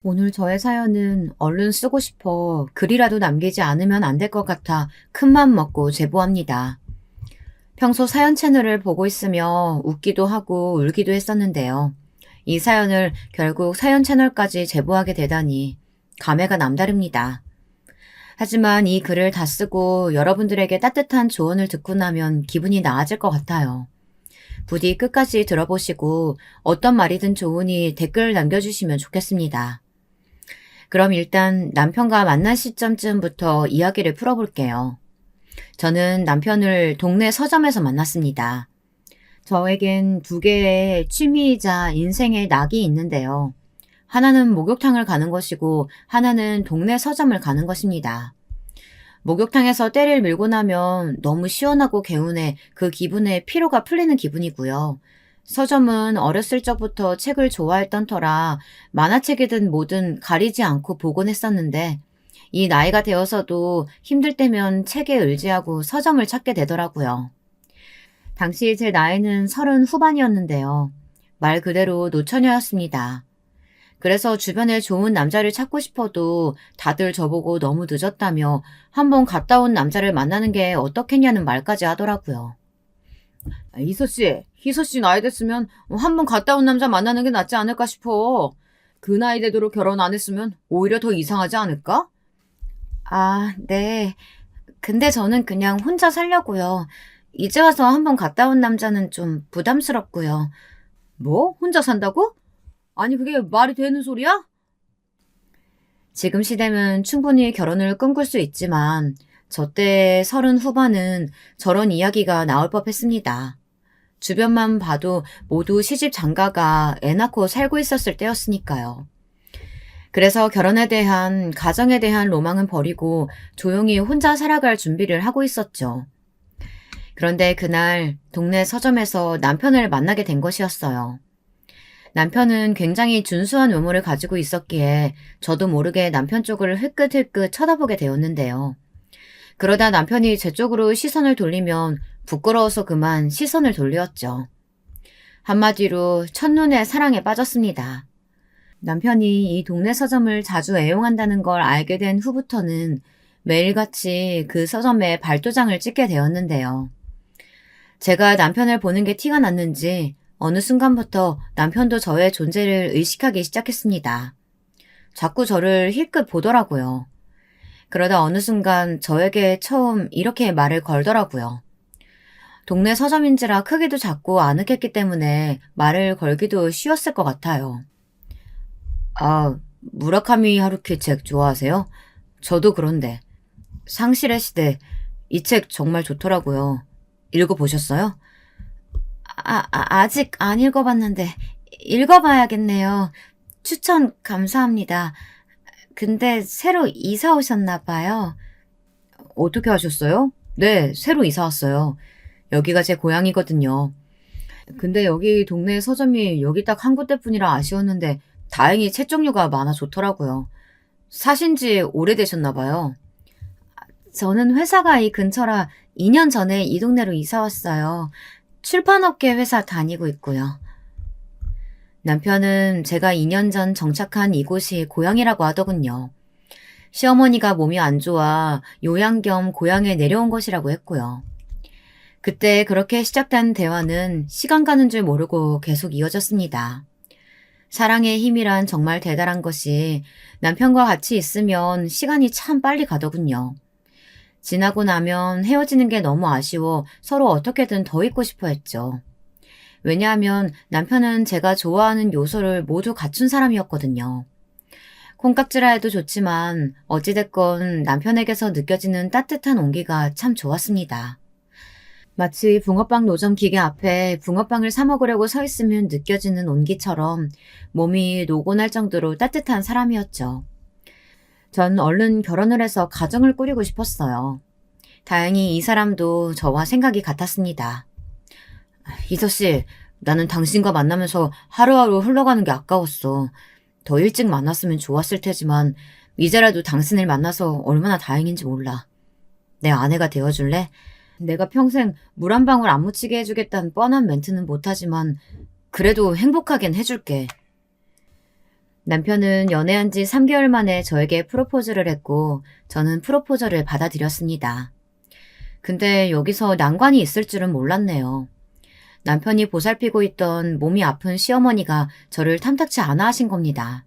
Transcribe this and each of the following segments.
오늘 저의 사연은 얼른 쓰고 싶어 글이라도 남기지 않으면 안 될 것 같아 큰맘 먹고 제보합니다. 평소 사연 채널을 보고 있으며 웃기도 하고 울기도 했었는데요. 이 사연을 결국 사연 채널까지 제보하게 되다니 감회가 남다릅니다. 하지만 이 글을 다 쓰고 여러분들에게 따뜻한 조언을 듣고 나면 기분이 나아질 것 같아요. 부디 끝까지 들어보시고 어떤 말이든 좋으니 댓글 남겨주시면 좋겠습니다. 그럼 일단 남편과 만난 시점쯤부터 이야기를 풀어볼게요. 저는 남편을 동네 서점에서 만났습니다. 저에겐 두 개의 취미이자 인생의 낙이 있는데요. 하나는 목욕탕을 가는 것이고 하나는 동네 서점을 가는 것입니다. 목욕탕에서 때를 밀고 나면 너무 시원하고 개운해 그 기분에 피로가 풀리는 기분이고요. 서점은 어렸을 적부터 책을 좋아했던 터라 만화책이든 뭐든 가리지 않고 보곤 했었는데 이 나이가 되어서도 힘들 때면 책에 의지하고 서점을 찾게 되더라고요. 당시 제 나이는 30 후반이었는데요. 말 그대로 노처녀였습니다. 그래서 주변에 좋은 남자를 찾고 싶어도 다들 저보고 너무 늦었다며 한번 갔다 온 남자를 만나는 게 어떻겠냐는 말까지 하더라고요. 희서 씨 나이 됐으면 한번 갔다 온 남자 만나는 게 낫지 않을까 싶어. 그 나이 되도록 결혼 안 했으면 오히려 더 이상하지 않을까? 아, 네. 근데 저는 그냥 혼자 살려고요. 이제 와서 한번 갔다 온 남자는 좀 부담스럽고요. 뭐? 혼자 산다고? 아니, 그게 말이 되는 소리야? 지금 시대면 충분히 결혼을 꿈꿀 수 있지만 저 때 30 후반은 저런 이야기가 나올 법했습니다. 주변만 봐도 모두 시집 장가가 애 낳고 살고 있었을 때였으니까요. 그래서 결혼에 대한, 가정에 대한 로망은 버리고 조용히 혼자 살아갈 준비를 하고 있었죠. 그런데 그날 동네 서점에서 남편을 만나게 된 것이었어요. 남편은 굉장히 준수한 외모를 가지고 있었기에 저도 모르게 남편 쪽을 흘끗흘끗 쳐다보게 되었는데요. 그러다 남편이 제 쪽으로 시선을 돌리면 부끄러워서 그만 시선을 돌렸죠. 한마디로 첫눈에 사랑에 빠졌습니다. 남편이 이 동네 서점을 자주 애용한다는 걸 알게 된 후부터는 매일같이 그 서점에 발도장을 찍게 되었는데요. 제가 남편을 보는 게 티가 났는지 어느 순간부터 남편도 저의 존재를 의식하기 시작했습니다. 자꾸 저를 힐끗 보더라고요. 그러다 어느 순간 저에게 처음 이렇게 말을 걸더라고요. 동네 서점인지라 크기도 작고 아늑했기 때문에 말을 걸기도 쉬웠을 것 같아요. 아, 무라카미 하루키 책 좋아하세요? 저도 그런데. 상실의 시대, 이 책 정말 좋더라고요. 읽어보셨어요? 아직 안 읽어봤는데 읽어봐야겠네요. 추천 감사합니다. 근데 새로 이사 오셨나 봐요. 어떻게 하셨어요? 네, 새로 이사 왔어요. 여기가 제 고향이거든요. 근데 여기 동네 서점이 여기 딱 한 군데뿐이라 아쉬웠는데 다행히 책 종류가 많아 좋더라고요. 사신 지 오래되셨나 봐요. 저는 회사가 이 근처라 2년 전에 이 동네로 이사 왔어요. 출판업계 회사 다니고 있고요. 남편은 제가 2년 전 정착한 이곳이 고향이라고 하더군요. 시어머니가 몸이 안 좋아 요양 겸 고향에 내려온 것이라고 했고요. 그때 그렇게 시작된 대화는 시간 가는 줄 모르고 계속 이어졌습니다. 사랑의 힘이란 정말 대단한 것이 남편과 같이 있으면 시간이 참 빨리 가더군요. 지나고 나면 헤어지는 게 너무 아쉬워 서로 어떻게든 더 있고 싶어 했죠. 왜냐하면 남편은 제가 좋아하는 요소를 모두 갖춘 사람이었거든요. 콩깍지라 해도 좋지만 어찌됐건 남편에게서 느껴지는 따뜻한 온기가 참 좋았습니다. 마치 붕어빵 노점 기계 앞에 붕어빵을 사 먹으려고 서 있으면 느껴지는 온기처럼 몸이 노곤할 정도로 따뜻한 사람이었죠. 전 얼른 결혼을 해서 가정을 꾸리고 싶었어요. 다행히 이 사람도 저와 생각이 같았습니다. 희서씨, 나는 당신과 만나면서 하루하루 흘러가는 게 아까웠어. 더 일찍 만났으면 좋았을 테지만 이제라도 당신을 만나서 얼마나 다행인지 몰라. 내 아내가 되어줄래? 내가 평생 물 한 방울 안 묻히게 해주겠다는 뻔한 멘트는 못하지만 그래도 행복하긴 해줄게. 남편은 연애한 지 3개월 만에 저에게 프로포즈를 했고 저는 프로포즈를 받아들였습니다. 근데 여기서 난관이 있을 줄은 몰랐네요. 남편이 보살피고 있던 몸이 아픈 시어머니가 저를 탐탁치 않아 하신 겁니다.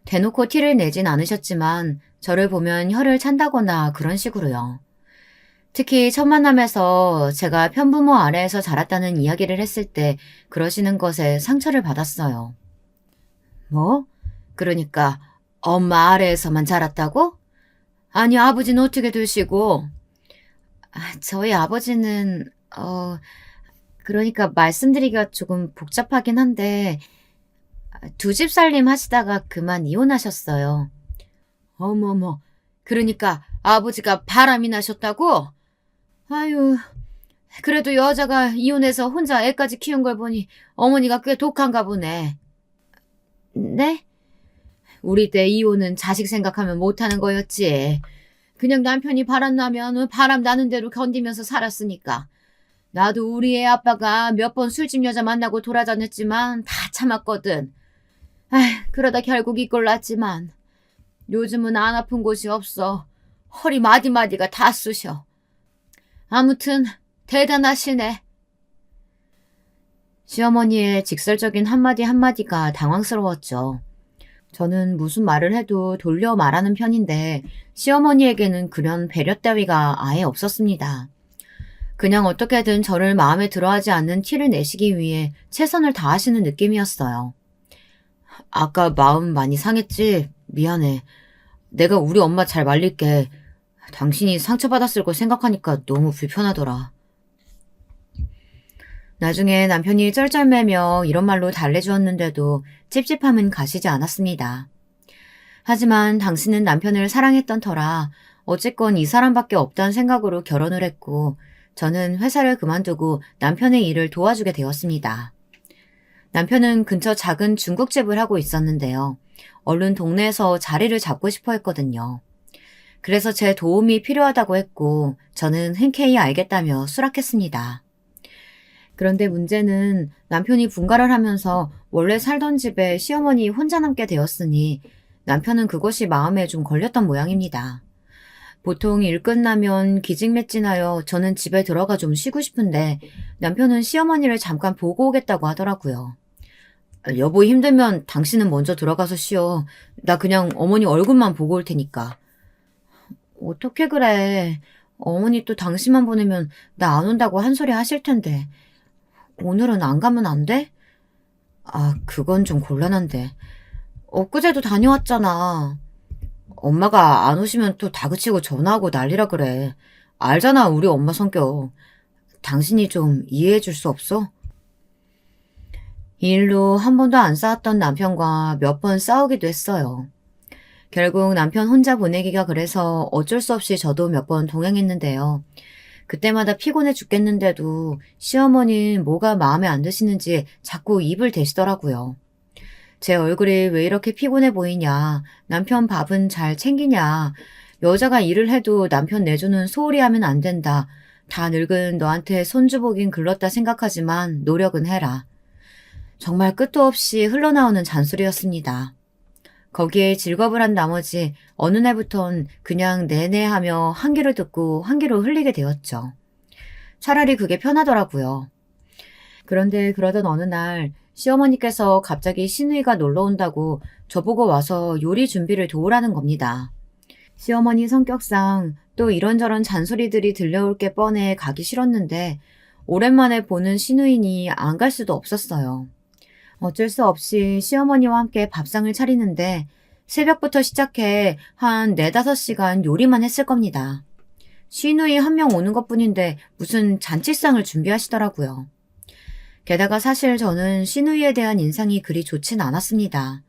대놓고 티를 내진 않으셨지만 저를 보면 혀를 찬다거나 그런 식으로요. 특히 첫 만남에서 제가 편부모 아래에서 자랐다는 이야기를 했을 때 그러시는 것에 상처를 받았어요. 뭐? 그러니까 엄마 아래에서만 자랐다고? 아니, 아버지는 어떻게 되시고? 저희 아버지는 그러니까 말씀드리기가 조금 복잡하긴 한데 두 집 살림 하시다가 그만 이혼하셨어요. 어머머, 그러니까 아버지가 바람이 나셨다고? 아유, 그래도 여자가 이혼해서 혼자 애까지 키운 걸 보니 어머니가 꽤 독한가 보네. 네? 우리 때 이혼은 자식 생각하면 못하는 거였지. 그냥 남편이 바람 나면 바람 나는 대로 견디면서 살았으니까. 나도 우리 애 아빠가 몇 번 술집 여자 만나고 돌아다녔지만 다 참았거든. 그러다 결국 이꼴 났지만 요즘은 안 아픈 곳이 없어. 허리 마디마디가 다 쑤셔. 아무튼 대단하시네. 시어머니의 직설적인 한마디 한마디가 당황스러웠죠. 저는 무슨 말을 해도 돌려 말하는 편인데 시어머니에게는 그런 배려 따위가 아예 없었습니다. 그냥 어떻게든 저를 마음에 들어하지 않는 티를 내시기 위해 최선을 다하시는 느낌이었어요. 아까 마음 많이 상했지? 미안해. 내가 우리 엄마 잘 말릴게. 당신이 상처받았을 걸 생각하니까 너무 불편하더라. 나중에 남편이 쩔쩔매며 이런 말로 달래주었는데도 찝찝함은 가시지 않았습니다. 하지만 당신은 남편을 사랑했던 터라 어쨌건 이 사람밖에 없다는 생각으로 결혼을 했고 저는 회사를 그만두고 남편의 일을 도와주게 되었습니다. 남편은 근처 작은 중국집을 하고 있었는데요. 얼른 동네에서 자리를 잡고 싶어 했거든요. 그래서 제 도움이 필요하다고 했고 저는 흔쾌히 알겠다며 수락했습니다. 그런데 문제는 남편이 분가를 하면서 원래 살던 집에 시어머니 혼자 남게 되었으니 남편은 그것이 마음에 좀 걸렸던 모양입니다. 보통 일 끝나면 기진맥진하여 저는 집에 들어가 좀 쉬고 싶은데 남편은 시어머니를 잠깐 보고 오겠다고 하더라고요. 여보 힘들면 당신은 먼저 들어가서 쉬어. 나 그냥 어머니 얼굴만 보고 올 테니까. 어떻게 그래. 어머니 또 당신만 보내면 나 안 온다고 한 소리 하실 텐데. 오늘은 안 가면 안 돼? 그건 좀 곤란한데. 엊그제도 다녀왔잖아. 엄마가 안 오시면 또 다그치고 전화하고 난리라 그래. 알잖아, 우리 엄마 성격. 당신이 좀 이해해 줄 수 없어? 이 일로 한 번도 안 싸웠던 남편과 몇 번 싸우기도 했어요. 결국 남편 혼자 보내기가 그래서 어쩔 수 없이 저도 몇 번 동행했는데요. 그때마다 피곤해 죽겠는데도 시어머니는 뭐가 마음에 안 드시는지 자꾸 입을 대시더라고요. 제 얼굴이 왜 이렇게 피곤해 보이냐, 남편 밥은 잘 챙기냐, 여자가 일을 해도 남편 내조는 소홀히 하면 안 된다, 다 늙은 너한테 손주보긴 글렀다 생각하지만 노력은 해라. 정말 끝도 없이 흘러나오는 잔소리였습니다. 거기에 즐겁을 한 나머지 어느 날부턴 그냥 내내 하며 한 귀로 듣고 한 귀로 흘리게 되었죠. 차라리 그게 편하더라고요. 그런데 그러던 어느 날 시어머니께서 갑자기 시누이가 놀러 온다고 저보고 와서 요리 준비를 도우라는 겁니다. 시어머니 성격상 또 이런저런 잔소리들이 들려올 게 뻔해 가기 싫었는데 오랜만에 보는 시누이니 안 갈 수도 없었어요. 어쩔 수 없이 시어머니와 함께 밥상을 차리는데 새벽부터 시작해 한 4-5시간 요리만 했을 겁니다. 시누이 한 명 오는 것뿐인데 무슨 잔치상을 준비하시더라고요. 게다가 사실 저는 시누이에 대한 인상이 그리 좋진 않았습니다.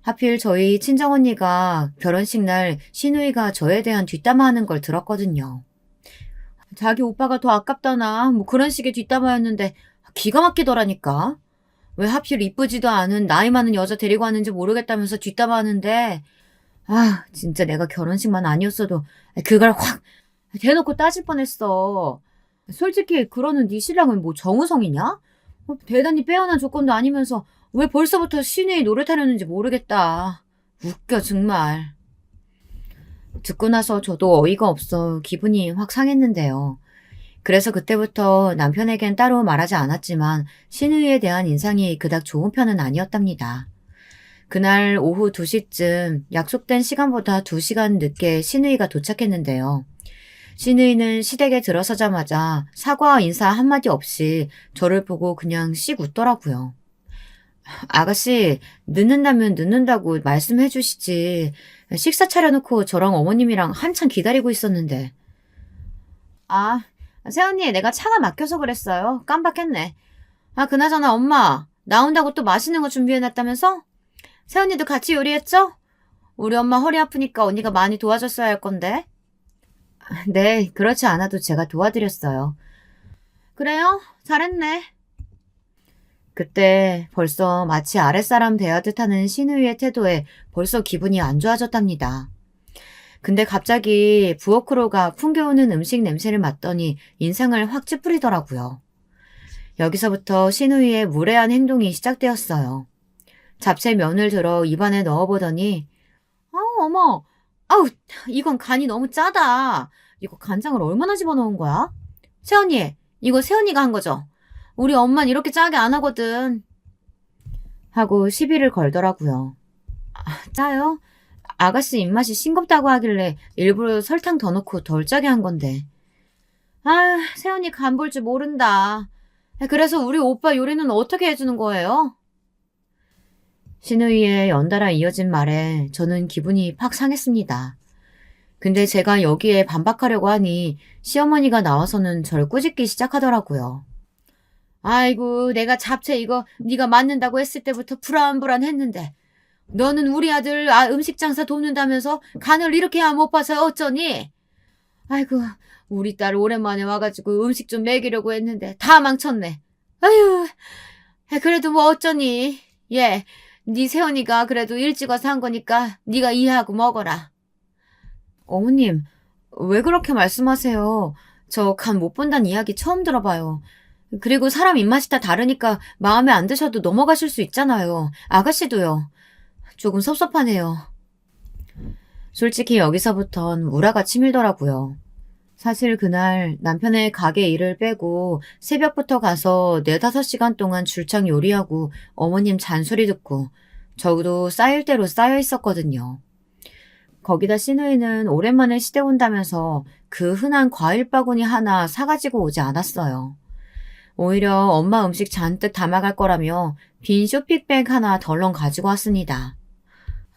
하필 저희 친정언니가 결혼식 날 시누이가 저에 대한 뒷담화하는 걸 들었거든요. 자기 오빠가 더 아깝다나 뭐 그런 식의 뒷담화였는데 기가 막히더라니까. 왜 하필 이쁘지도 않은 나이 많은 여자 데리고 왔는지 모르겠다면서 뒷담화하는데 진짜 내가 결혼식만 아니었어도 그걸 확 대놓고 따질 뻔했어. 솔직히 그러는 네 신랑은 뭐 정우성이냐? 대단히 빼어난 조건도 아니면서 왜 벌써부터 신우이 노릇하려는지 모르겠다. 웃겨, 정말. 듣고 나서 저도 어이가 없어 기분이 확 상했는데요. 그래서 그때부터 남편에겐 따로 말하지 않았지만 신우이에 대한 인상이 그닥 좋은 편은 아니었답니다. 그날 오후 2시쯤 약속된 시간보다 2시간 늦게 신우이가 도착했는데요. 신우이는 시댁에 들어서자마자 사과와 인사 한마디 없이 저를 보고 그냥 씩 웃더라고요. 아가씨, 늦는다면 늦는다고 말씀해 주시지. 식사 차려놓고 저랑 어머님이랑 한참 기다리고 있었는데. 아, 새언니, 내가 차가 막혀서 그랬어요. 깜빡했네. 아, 그나저나 엄마, 나온다고 또 맛있는 거 준비해놨다면서? 새언니도 같이 요리했죠? 우리 엄마 허리 아프니까 언니가 많이 도와줬어야 할 건데. 네, 그렇지 않아도 제가 도와드렸어요. 그래요? 잘했네. 그때 벌써 마치 아랫사람 대하듯 하는 신우이의 태도에 벌써 기분이 안 좋아졌답니다. 근데 갑자기 부엌으로가 풍겨오는 음식 냄새를 맡더니 인상을 확 찌푸리더라고요. 여기서부터 신우이의 무례한 행동이 시작되었어요. 잡채 면을 들어 입안에 넣어보더니 아우 어머 아우 이건 간이 너무 짜다. 이거 간장을 얼마나 집어넣은 거야? 새언니 이거 새언니가 한 거죠? 우리 엄만 이렇게 짜게 안 하거든. 하고 시비를 걸더라고요. 짜요? 아가씨 입맛이 싱겁다고 하길래 일부러 설탕 더 넣고 덜 짜게 한 건데. 아, 새언니 간 볼 줄 모른다. 그래서 우리 오빠 요리는 어떻게 해주는 거예요? 신우이의 연달아 이어진 말에 저는 기분이 팍 상했습니다. 근데 제가 여기에 반박하려고 하니 시어머니가 나와서는 절 꾸짖기 시작하더라고요. 아이고, 내가 잡채 이거 네가 맡는다고 했을 때부터 불안불안했는데 너는 우리 아들 음식 장사 돕는다면서 간을 이렇게 못 봐서 어쩌니? 아이고, 우리 딸 오랜만에 와가지고 음식 좀 먹이려고 했는데 다 망쳤네. 아유, 그래도 뭐 어쩌니? 예, 네 새언니가 그래도 일찍 와서 한 거니까 네가 이해하고 먹어라. 어머님, 왜 그렇게 말씀하세요? 저 간 못 본다는 이야기 처음 들어봐요. 그리고 사람 입맛이 다 다르니까 마음에 안 드셔도 넘어가실 수 있잖아요. 아가씨도요. 조금 섭섭하네요. 솔직히 여기서부턴 우라가 치밀더라고요. 사실 그날 남편의 가게 일을 빼고 새벽부터 가서 4-5시간 동안 줄창 요리하고 어머님 잔소리 듣고 저도 쌓일 대로 쌓여 있었거든요. 거기다 신우이는 오랜만에 시댁 온다면서 그 흔한 과일 바구니 하나 사가지고 오지 않았어요. 오히려 엄마 음식 잔뜩 담아갈 거라며 빈 쇼핑백 하나 덜렁 가지고 왔습니다.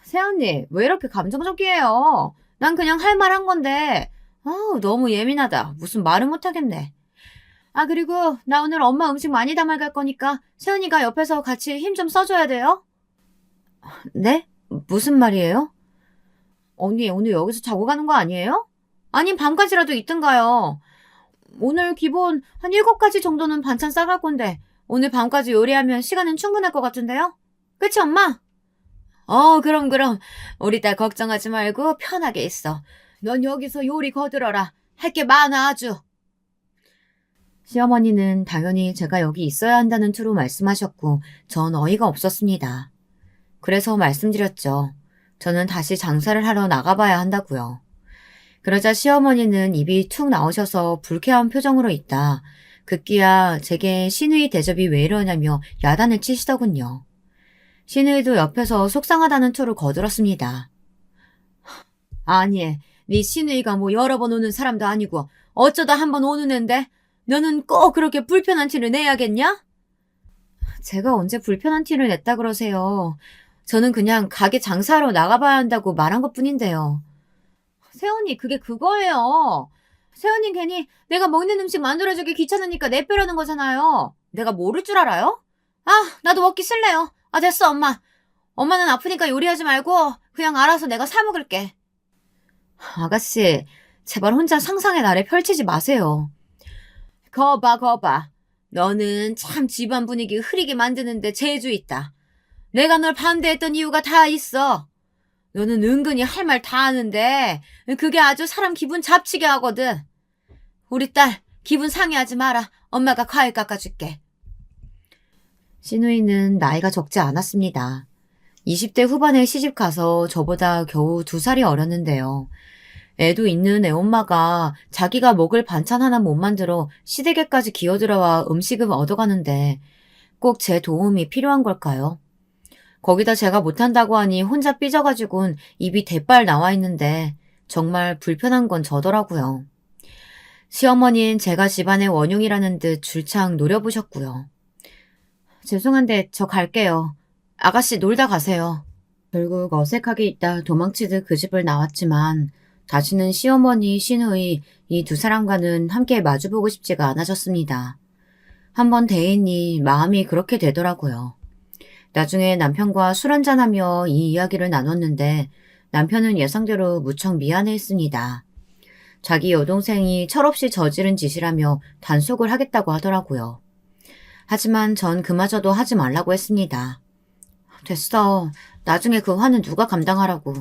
새언니, 왜 이렇게 감정적이에요? 난 그냥 할 말 한 건데. 아우, 너무 예민하다. 무슨 말을 못하겠네. 아, 그리고 나 오늘 엄마 음식 많이 담아갈 거니까 새언니가 옆에서 같이 힘 좀 써줘야 돼요. 네? 무슨 말이에요? 언니, 오늘 여기서 자고 가는 거 아니에요? 아님 밤까지라도 있든가요. 오늘 기본 한 7가지 정도는 반찬 싸갈 건데 오늘 밤까지 요리하면 시간은 충분할 것 같은데요? 그치 엄마? 그럼 우리 딸 걱정하지 말고 편하게 있어. 넌 여기서 요리 거들어라. 할 게 많아 아주. 시어머니는 당연히 제가 여기 있어야 한다는 투로 말씀하셨고 전 어이가 없었습니다. 그래서 말씀드렸죠. 저는 다시 장사를 하러 나가봐야 한다고요. 그러자 시어머니는 입이 툭 나오셔서 불쾌한 표정으로 있다. 급기야 제게 신우이 대접이 왜 이러냐며 야단을 치시더군요. 신우이도 옆에서 속상하다는 투를 거들었습니다. 아니, 네 신우이가 뭐 여러 번 오는 사람도 아니고 어쩌다 한 번 오는 앤데 너는 꼭 그렇게 불편한 티를 내야겠냐? 제가 언제 불편한 티를 냈다 그러세요. 저는 그냥 가게 장사하러 나가봐야 한다고 말한 것뿐인데요. 새언니 그게 그거예요. 새언니 괜히 내가 먹는 음식 만들어주기 귀찮으니까 내빼려는 거잖아요. 내가 모를 줄 알아요? 아 나도 먹기 싫네요. 아 됐어 엄마. 엄마는 아프니까 요리하지 말고 그냥 알아서 내가 사 먹을게. 아가씨 제발 혼자 상상의 나래 펼치지 마세요. 거봐. 너는 참 집안 분위기 흐리게 만드는데 재주 있다. 내가 널 반대했던 이유가 다 있어. 너는 은근히 할 말 다 하는데 그게 아주 사람 기분 잡치게 하거든. 우리 딸 기분 상해하지 마라. 엄마가 과일 깎아줄게. 시누이는 나이가 적지 않았습니다. 20대 후반에 시집가서 저보다 겨우 2살이 어렸는데요. 애도 있는 애엄마가 자기가 먹을 반찬 하나 못 만들어 시댁에까지 기어들어와 음식을 얻어가는데 꼭 제 도움이 필요한 걸까요? 거기다 제가 못한다고 하니 혼자 삐져가지고는 입이 대빨 나와 있는데 정말 불편한 건 저더라고요. 시어머니는 제가 집안의 원흉이라는 듯 줄창 노려보셨고요. 죄송한데 저 갈게요. 아가씨 놀다 가세요. 결국 어색하게 있다 도망치듯 그 집을 나왔지만 다시는 시어머니, 시누이 이 2사람과는 함께 마주보고 싶지가 않아졌습니다. 한번 대인이 마음이 그렇게 되더라고요. 나중에 남편과 술 한잔하며 이 이야기를 나눴는데 남편은 예상대로 무척 미안해했습니다. 자기 여동생이 철없이 저지른 짓이라며 단속을 하겠다고 하더라고요. 하지만 전 그마저도 하지 말라고 했습니다. 됐어. 나중에 그 화는 누가 감당하라고.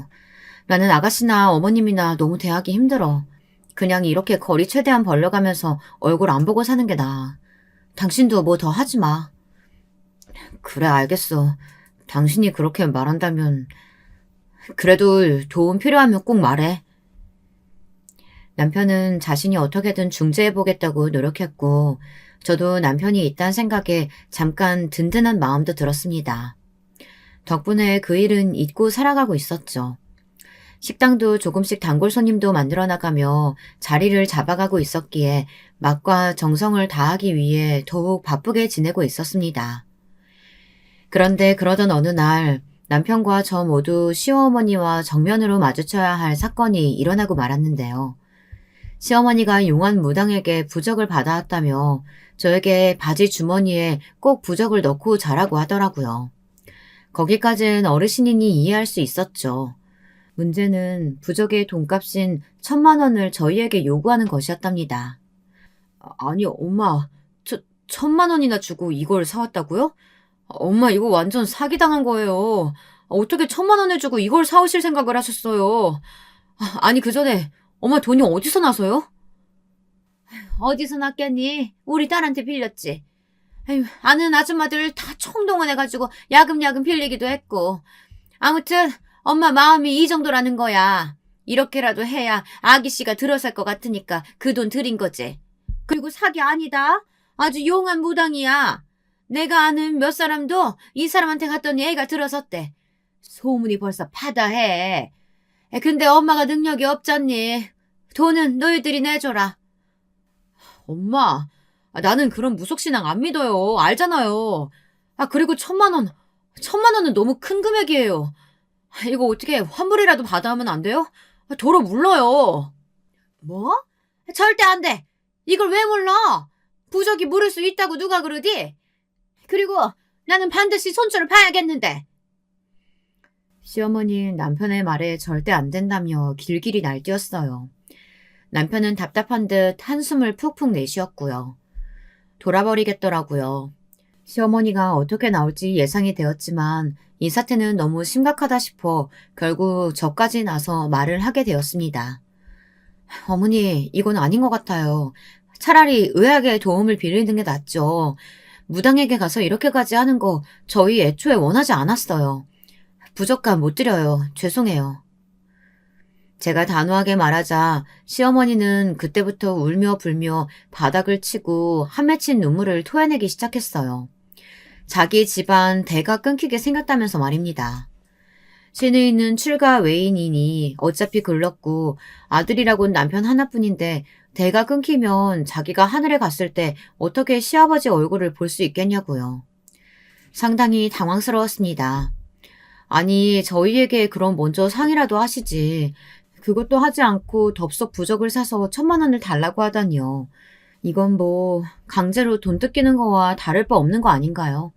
나는 아가씨나 어머님이나 너무 대하기 힘들어. 그냥 이렇게 거리 최대한 벌려가면서 얼굴 안 보고 사는 게 나아. 당신도 뭐 더 하지 마. 그래, 알겠어. 당신이 그렇게 말한다면. 그래도 도움 필요하면 꼭 말해. 남편은 자신이 어떻게든 중재해보겠다고 노력했고 저도 남편이 있다는 생각에 잠깐 든든한 마음도 들었습니다. 덕분에 그 일은 잊고 살아가고 있었죠. 식당도 조금씩 단골 손님도 만들어 나가며 자리를 잡아가고 있었기에 맛과 정성을 다하기 위해 더욱 바쁘게 지내고 있었습니다. 그런데 그러던 어느 날 남편과 저 모두 시어머니와 정면으로 마주쳐야 할 사건이 일어나고 말았는데요. 시어머니가 용한 무당에게 부적을 받아왔다며 저에게 바지 주머니에 꼭 부적을 넣고 자라고 하더라고요. 거기까진 어르신이니 이해할 수 있었죠. 문제는 부적의 돈값인 1,000만 원을 저희에게 요구하는 것이었답니다. 아니, 엄마, 1,000만 원이나 주고 이걸 사왔다고요? 엄마, 이거 완전 사기당한 거예요. 어떻게 1,000만 원을 주고 이걸 사오실 생각을 하셨어요? 아니, 그 전에 엄마 돈이 어디서 나서요? 어디서 났겠니? 우리 딸한테 빌렸지. 아유, 아는 아줌마들 다 총동원해가지고 야금야금 빌리기도 했고. 아무튼 엄마 마음이 이 정도라는 거야. 이렇게라도 해야 아기씨가 들어설 것 같으니까 그 돈 드린 거지. 그리고 사기 아니다. 아주 용한 무당이야. 내가 아는 몇 사람도 이 사람한테 갔더니 애가 들어섰대. 소문이 벌써 파다해. 근데 엄마가 능력이 없잖니. 돈은 너희들이 내줘라. 엄마, 나는 그런 무속신앙 안 믿어요. 알잖아요. 그리고 1,000만 원. 1,000만 원은 너무 큰 금액이에요. 이거 어떻게 환불이라도 받아오면 안 돼요? 도로 물러요. 뭐? 절대 안 돼. 이걸 왜 물러? 부적이 물을 수 있다고 누가 그러디? 그리고 나는 반드시 손주를 봐야겠는데. 시어머니는 남편의 말에 절대 안 된다며 길길이 날뛰었어요. 남편은 답답한 듯 한숨을 푹푹 내쉬었고요. 돌아버리겠더라고요. 시어머니가 어떻게 나올지 예상이 되었지만 이 사태는 너무 심각하다 싶어 결국 저까지 나서 말을 하게 되었습니다. 어머니, 이건 아닌 것 같아요. 차라리 의학의 도움을 빌리는 게 낫죠. 무당에게 가서 이렇게까지 하는 거 저희 애초에 원하지 않았어요. 부적값 못 드려요. 죄송해요. 제가 단호하게 말하자 시어머니는 그때부터 울며 불며 바닥을 치고 한 맺힌 눈물을 토해내기 시작했어요. 자기 집안 대가 끊기게 생겼다면서 말입니다. 시누이는 출가 외인이니 어차피 글렀고 아들이라곤 남편 하나뿐인데 대가 끊기면 자기가 하늘에 갔을 때 어떻게 시아버지 얼굴을 볼 수 있겠냐고요. 상당히 당황스러웠습니다. 아니, 저희에게 그럼 먼저 상의라도 하시지. 그것도 하지 않고 덥석 부적을 사서 1,000만 원을 달라고 하다니요. 이건 뭐 강제로 돈 뜯기는 거와 다를 바 없는 거 아닌가요?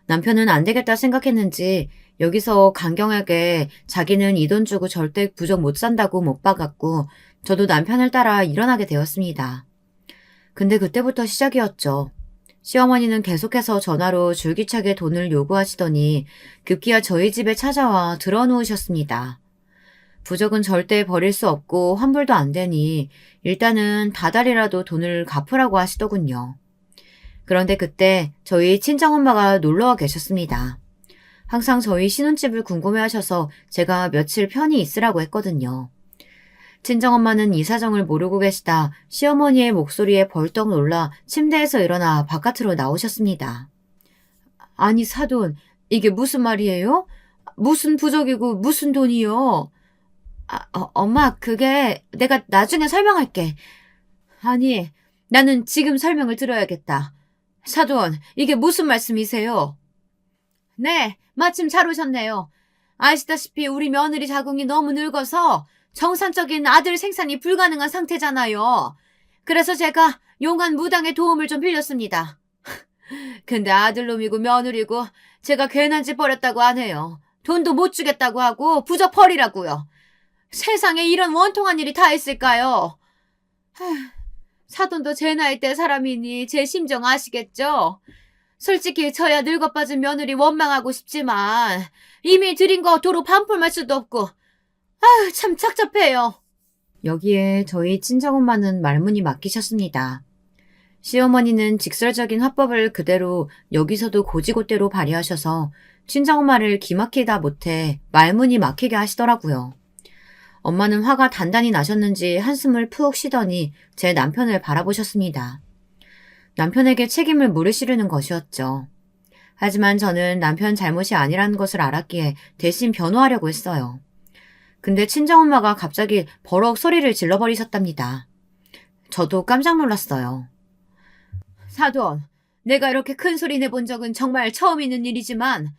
남편은 안 되겠다 생각했는지 여기서 강경하게 자기는 이 돈 주고 절대 부적 못 산다고 못 박았고 저도 남편을 따라 일어나게 되었습니다. 근데 그때부터 시작이었죠. 시어머니는 계속해서 전화로 줄기차게 돈을 요구하시더니 급기야 저희 집에 찾아와 들어누우셨습니다. 부적은 절대 버릴 수 없고 환불도 안 되니 일단은 다달이라도 돈을 갚으라고 하시더군요. 그런데 그때 저희 친정엄마가 놀러와 계셨습니다. 항상 저희 신혼집을 궁금해하셔서 제가 며칠 편히 있으라고 했거든요. 친정엄마는 이 사정을 모르고 계시다 시어머니의 목소리에 벌떡 놀라 침대에서 일어나 바깥으로 나오셨습니다. 아니 사돈, 이게 무슨 말이에요? 무슨 부적이고 무슨 돈이요? 엄마, 그게 내가 나중에 설명할게. 아니, 나는 지금 설명을 들어야겠다. 사돈, 이게 무슨 말씀이세요? 네, 마침 잘 오셨네요. 아시다시피 우리 며느리 자궁이 너무 늙어서 정상적인 아들 생산이 불가능한 상태잖아요. 그래서 제가 용한 무당의 도움을 좀 빌렸습니다. 근데 아들놈이고 며느리고 제가 괜한 짓 벌였다고 하네요. 돈도 못 주겠다고 하고 부적 버리라고요. 세상에 이런 원통한 일이 다 있을까요? 사돈도 제 나이 때 사람이니 제 심정 아시겠죠? 솔직히 저야 늙어빠진 며느리 원망하고 싶지만 이미 드린 거 도로 반품할 수도 없고 참 착잡해요. 여기에 저희 친정엄마는 말문이 막히셨습니다. 시어머니는 직설적인 화법을 그대로 여기서도 고지고대로 발휘하셔서 친정엄마를 기막히다 못해 말문이 막히게 하시더라고요. 엄마는 화가 단단히 나셨는지 한숨을 푹 쉬더니 제 남편을 바라보셨습니다. 남편에게 책임을 물으시려는 것이었죠. 하지만 저는 남편 잘못이 아니라는 것을 알았기에 대신 변호하려고 했어요. 근데 친정엄마가 갑자기 버럭 소리를 질러버리셨답니다. 저도 깜짝 놀랐어요. 사돈, 내가 이렇게 큰 소리 내본 적은 정말 처음 있는 일이지만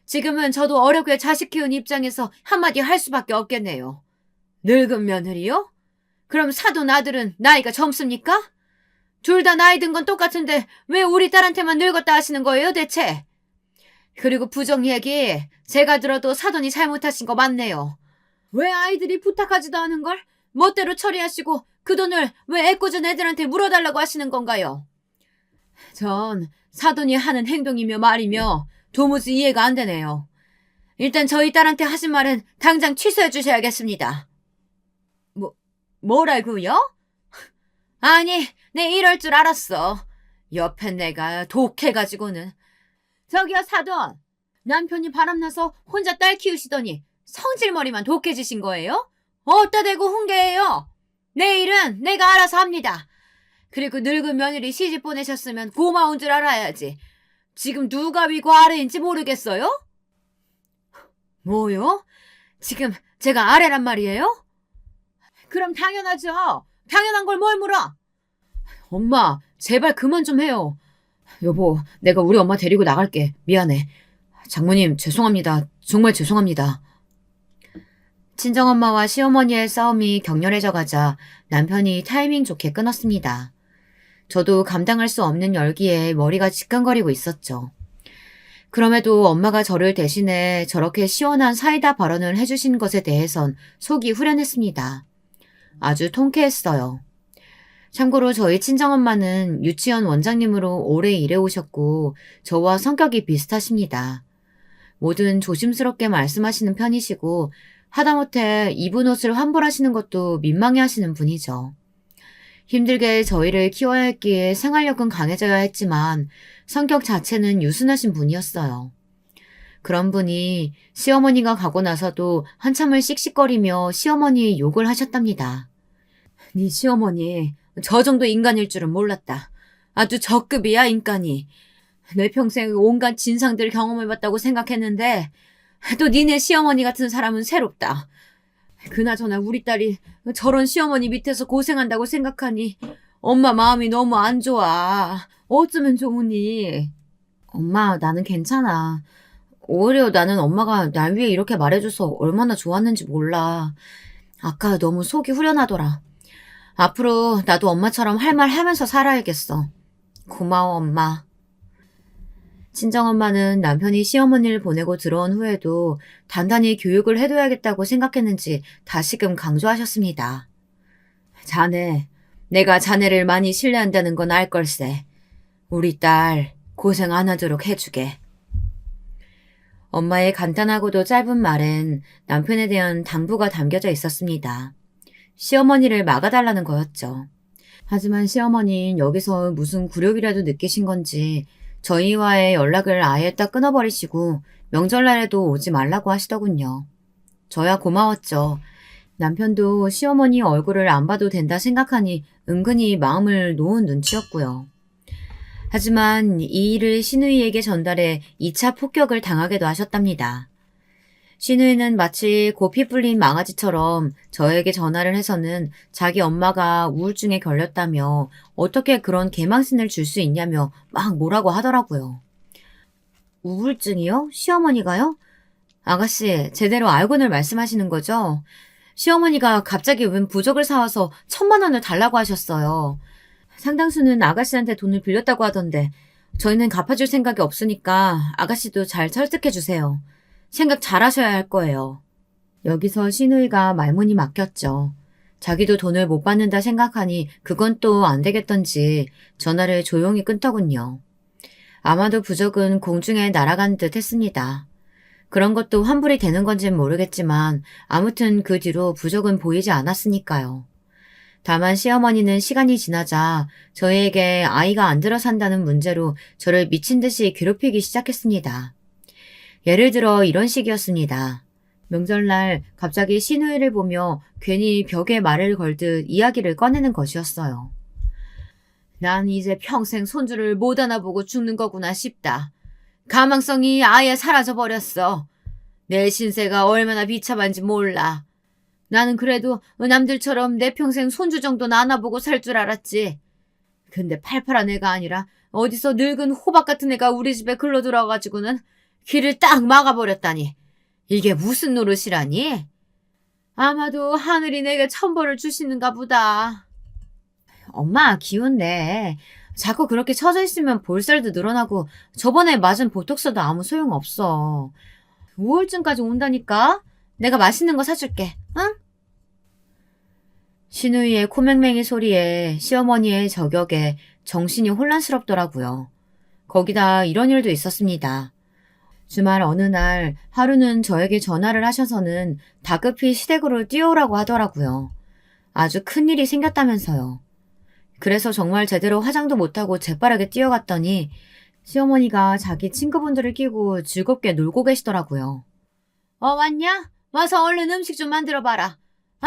지금은 저도 어렵게 자식 키운 입장에서 한마디 할 수밖에 없겠네요. 늙은 며느리요? 그럼 사돈 아들은 나이가 젊습니까? 둘 다 나이 든 건 똑같은데 왜 우리 딸한테만 늙었다 하시는 거예요 대체? 그리고 부정 얘기 제가 들어도 사돈이 잘못하신 거 맞네요. 왜 아이들이 부탁하지도 않은 걸 멋대로 처리하시고 그 돈을 왜 애꿎은 애들한테 물어달라고 하시는 건가요? 전 사돈이 하는 행동이며 말이며 도무지 이해가 안 되네요. 일단 저희 딸한테 하신 말은 당장 취소해 주셔야겠습니다. 뭐라고요? 아니, 내 이럴 줄 알았어. 옆에 내가 독해가지고는. 저기요, 사돈. 남편이 바람나서 혼자 딸 키우시더니 성질머리만 독해지신 거예요? 어따 대고 훈계해요. 내 일은 내가 알아서 합니다. 그리고 늙은 며느리 시집 보내셨으면 고마운 줄 알아야지. 지금 누가 위고 아래인지 모르겠어요? 뭐요? 지금 제가 아래란 말이에요? 그럼 당연하죠. 당연한 걸 뭘 물어? 엄마, 제발 그만 좀 해요. 여보, 내가 우리 엄마 데리고 나갈게. 미안해. 장모님, 죄송합니다. 정말 죄송합니다. 친정엄마와 시어머니의 싸움이 격렬해져 가자 남편이 타이밍 좋게 끊었습니다. 저도 감당할 수 없는 열기에 머리가 지끈거리고 있었죠. 그럼에도 엄마가 저를 대신해 저렇게 시원한 사이다 발언을 해주신 것에 대해선 속이 후련했습니다. 아주 통쾌했어요. 참고로 저희 친정엄마는 유치원 원장님으로 오래 일해오셨고 저와 성격이 비슷하십니다. 뭐든 조심스럽게 말씀하시는 편이시고 하다못해 입은 옷을 환불하시는 것도 민망해하시는 분이죠. 힘들게 저희를 키워야 했기에 생활력은 강해져야 했지만 성격 자체는 유순하신 분이었어요. 그런 분이 시어머니가 가고 나서도 한참을 씩씩거리며 시어머니의 욕을 하셨답니다. 네 시어머니 저 정도 인간일 줄은 몰랐다. 아주 저급이야 인간이. 내 평생 온갖 진상들 경험해봤다고 생각했는데 또 니네 시어머니 같은 사람은 새롭다. 그나저나 우리 딸이 저런 시어머니 밑에서 고생한다고 생각하니 엄마 마음이 너무 안 좋아. 어쩌면 좋으니. 엄마, 나는 괜찮아. 오히려 나는 엄마가 날 위해 이렇게 말해줘서 얼마나 좋았는지 몰라. 아까 너무 속이 후련하더라. 앞으로 나도 엄마처럼 할 말 하면서 살아야겠어. 고마워, 엄마. 친정엄마는 남편이 시어머니를 보내고 들어온 후에도 단단히 교육을 해둬야겠다고 생각했는지 다시금 강조하셨습니다. 자네, 내가 자네를 많이 신뢰한다는 건 알 걸세. 우리 딸 고생 안 하도록 해주게. 엄마의 간단하고도 짧은 말엔 남편에 대한 당부가 담겨져 있었습니다. 시어머니를 막아달라는 거였죠. 하지만 시어머니는 여기서 무슨 굴욕이라도 느끼신 건지 저희와의 연락을 아예 딱 끊어버리시고 명절날에도 오지 말라고 하시더군요. 저야 고마웠죠. 남편도 시어머니 얼굴을 안 봐도 된다 생각하니 은근히 마음을 놓은 눈치였고요. 하지만 이 일을 시누이에게 전달해 2차 폭격을 당하게도 하셨답니다. 시누이는 마치 고피 불린 망아지처럼 저에게 전화를 해서는 자기 엄마가 우울증에 걸렸다며 어떻게 그런 개망신을 줄 수 있냐며 막 뭐라고 하더라고요. 우울증이요? 시어머니가요? 아가씨, 제대로 알고는 말씀하시는 거죠? 시어머니가 갑자기 웬 부적을 사와서 1,000만 원을 달라고 하셨어요. 상당수는 아가씨한테 돈을 빌렸다고 하던데 저희는 갚아줄 생각이 없으니까 아가씨도 잘 설득해 주세요. 생각 잘 하셔야 할 거예요. 여기서 시누이가 말문이 막혔죠. 자기도 돈을 못 받는다 생각하니 그건 또 안 되겠던지 전화를 조용히 끊더군요. 아마도 부적은 공중에 날아간 듯 했습니다. 그런 것도 환불이 되는 건진 모르겠지만 아무튼 그 뒤로 부적은 보이지 않았으니까요. 다만 시어머니는 시간이 지나자 저희에게 아이가 안 들어 산다는 문제로 저를 미친 듯이 괴롭히기 시작했습니다. 예를 들어 이런 식이었습니다. 명절날 갑자기 시누이를 보며 괜히 벽에 말을 걸듯 이야기를 꺼내는 것이었어요. 난 이제 평생 손주를 못 안아보고 죽는 거구나 싶다. 가망성이 아예 사라져버렸어. 내 신세가 얼마나 비참한지 몰라. 나는 그래도 남들처럼 내 평생 손주 정도는 안아보고 살 줄 알았지. 근데 팔팔한 애가 아니라 어디서 늙은 호박 같은 애가 우리 집에 글러 들어가가지고는 길을 딱 막아버렸다니. 이게 무슨 노릇이라니? 아마도 하늘이 내게 천벌을 주시는가 보다. 엄마, 기운내. 자꾸 그렇게 처져 있으면 볼살도 늘어나고 저번에 맞은 보톡스도 아무 소용없어. 우울증까지 온다니까? 내가 맛있는 거 사줄게, 응? 시누이의 코맹맹이 소리에 시어머니의 저격에 정신이 혼란스럽더라고요. 거기다 이런 일도 있었습니다. 주말 어느 날 하루는 저에게 전화를 하셔서는 다급히 시댁으로 뛰어오라고 하더라고요. 아주 큰일이 생겼다면서요. 그래서 정말 제대로 화장도 못하고 재빠르게 뛰어갔더니 시어머니가 자기 친구분들을 끼고 즐겁게 놀고 계시더라고요. 왔냐? 와서 얼른 음식 좀 만들어봐라.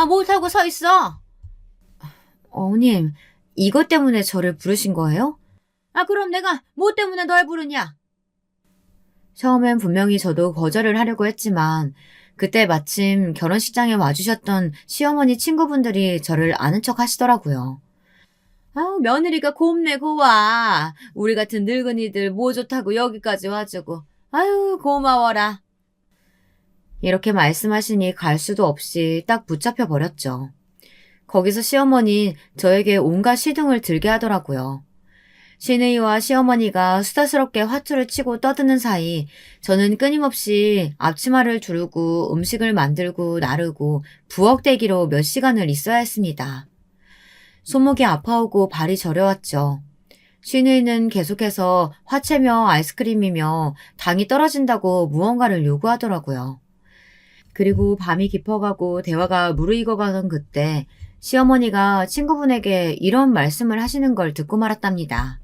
못하고 서 있어. 어머님, 이것 때문에 저를 부르신 거예요? 그럼 내가 뭐 때문에 널 부르냐? 처음엔 분명히 저도 거절을 하려고 했지만 그때 마침 결혼식장에 와주셨던 시어머니 친구분들이 저를 아는 척 하시더라고요. 며느리가 곱네 고와. 우리 같은 늙은이들 뭐 좋다고 여기까지 와주고. 아유, 고마워라. 이렇게 말씀하시니 갈 수도 없이 딱 붙잡혀 버렸죠. 거기서 시어머니 저에게 온갖 시둥을 들게 하더라고요. 시누이와 시어머니가 수다스럽게 화투를 치고 떠드는 사이 저는 끊임없이 앞치마를 두르고 음식을 만들고 나르고 부엌대기로 몇 시간을 있어야 했습니다. 손목이 아파오고 발이 저려왔죠. 시누이는 계속해서 화채며 아이스크림이며 당이 떨어진다고 무언가를 요구하더라고요. 그리고 밤이 깊어가고 대화가 무르익어가던 그때 시어머니가 친구분에게 이런 말씀을 하시는 걸 듣고 말았답니다.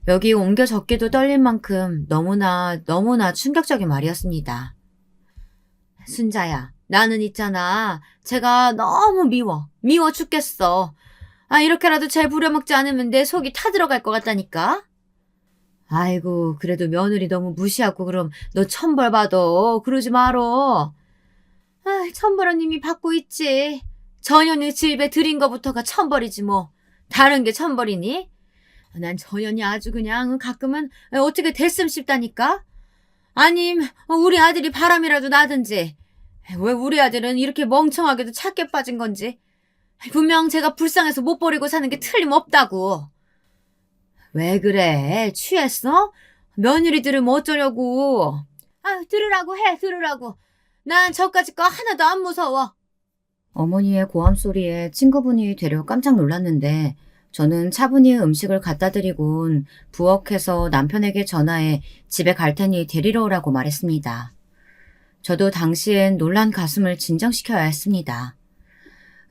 여기 옮겨 적기도 떨릴 만큼 너무나 충격적인 말이었습니다. 순자야, 나는 있잖아. 제가 너무 미워 죽겠어. 이렇게라도 잘 부려먹지 않으면 내 속이 타들어갈 것 같다니까? 아이고, 그래도 며느리 너무 무시하고 그럼 너 천벌 받아. 그러지 말어. 천벌은 이미 받고 있지. 전현이 집에 들인 거부터가 천벌이지 뭐. 다른 게 천벌이니? 난 전현이 아주 그냥 가끔은 어떻게 됐음 싶다니까? 아님 우리 아들이 바람이라도 나든지. 왜 우리 아들은 이렇게 멍청하게도 착해 빠진 건지. 분명 제가 불쌍해서 못 버리고 사는 게 틀림없다고. 왜 그래? 취했어? 며느리들은 뭐 어쩌려고. 들으라고 해, 들으라고. 난 저까지 거 하나도 안 무서워. 어머니의 고함 소리에 친구분이 되려 깜짝 놀랐는데 저는 차분히 음식을 갖다 드리곤 부엌에서 남편에게 전화해 집에 갈 테니 데리러 오라고 말했습니다. 저도 당시엔 놀란 가슴을 진정시켜야 했습니다.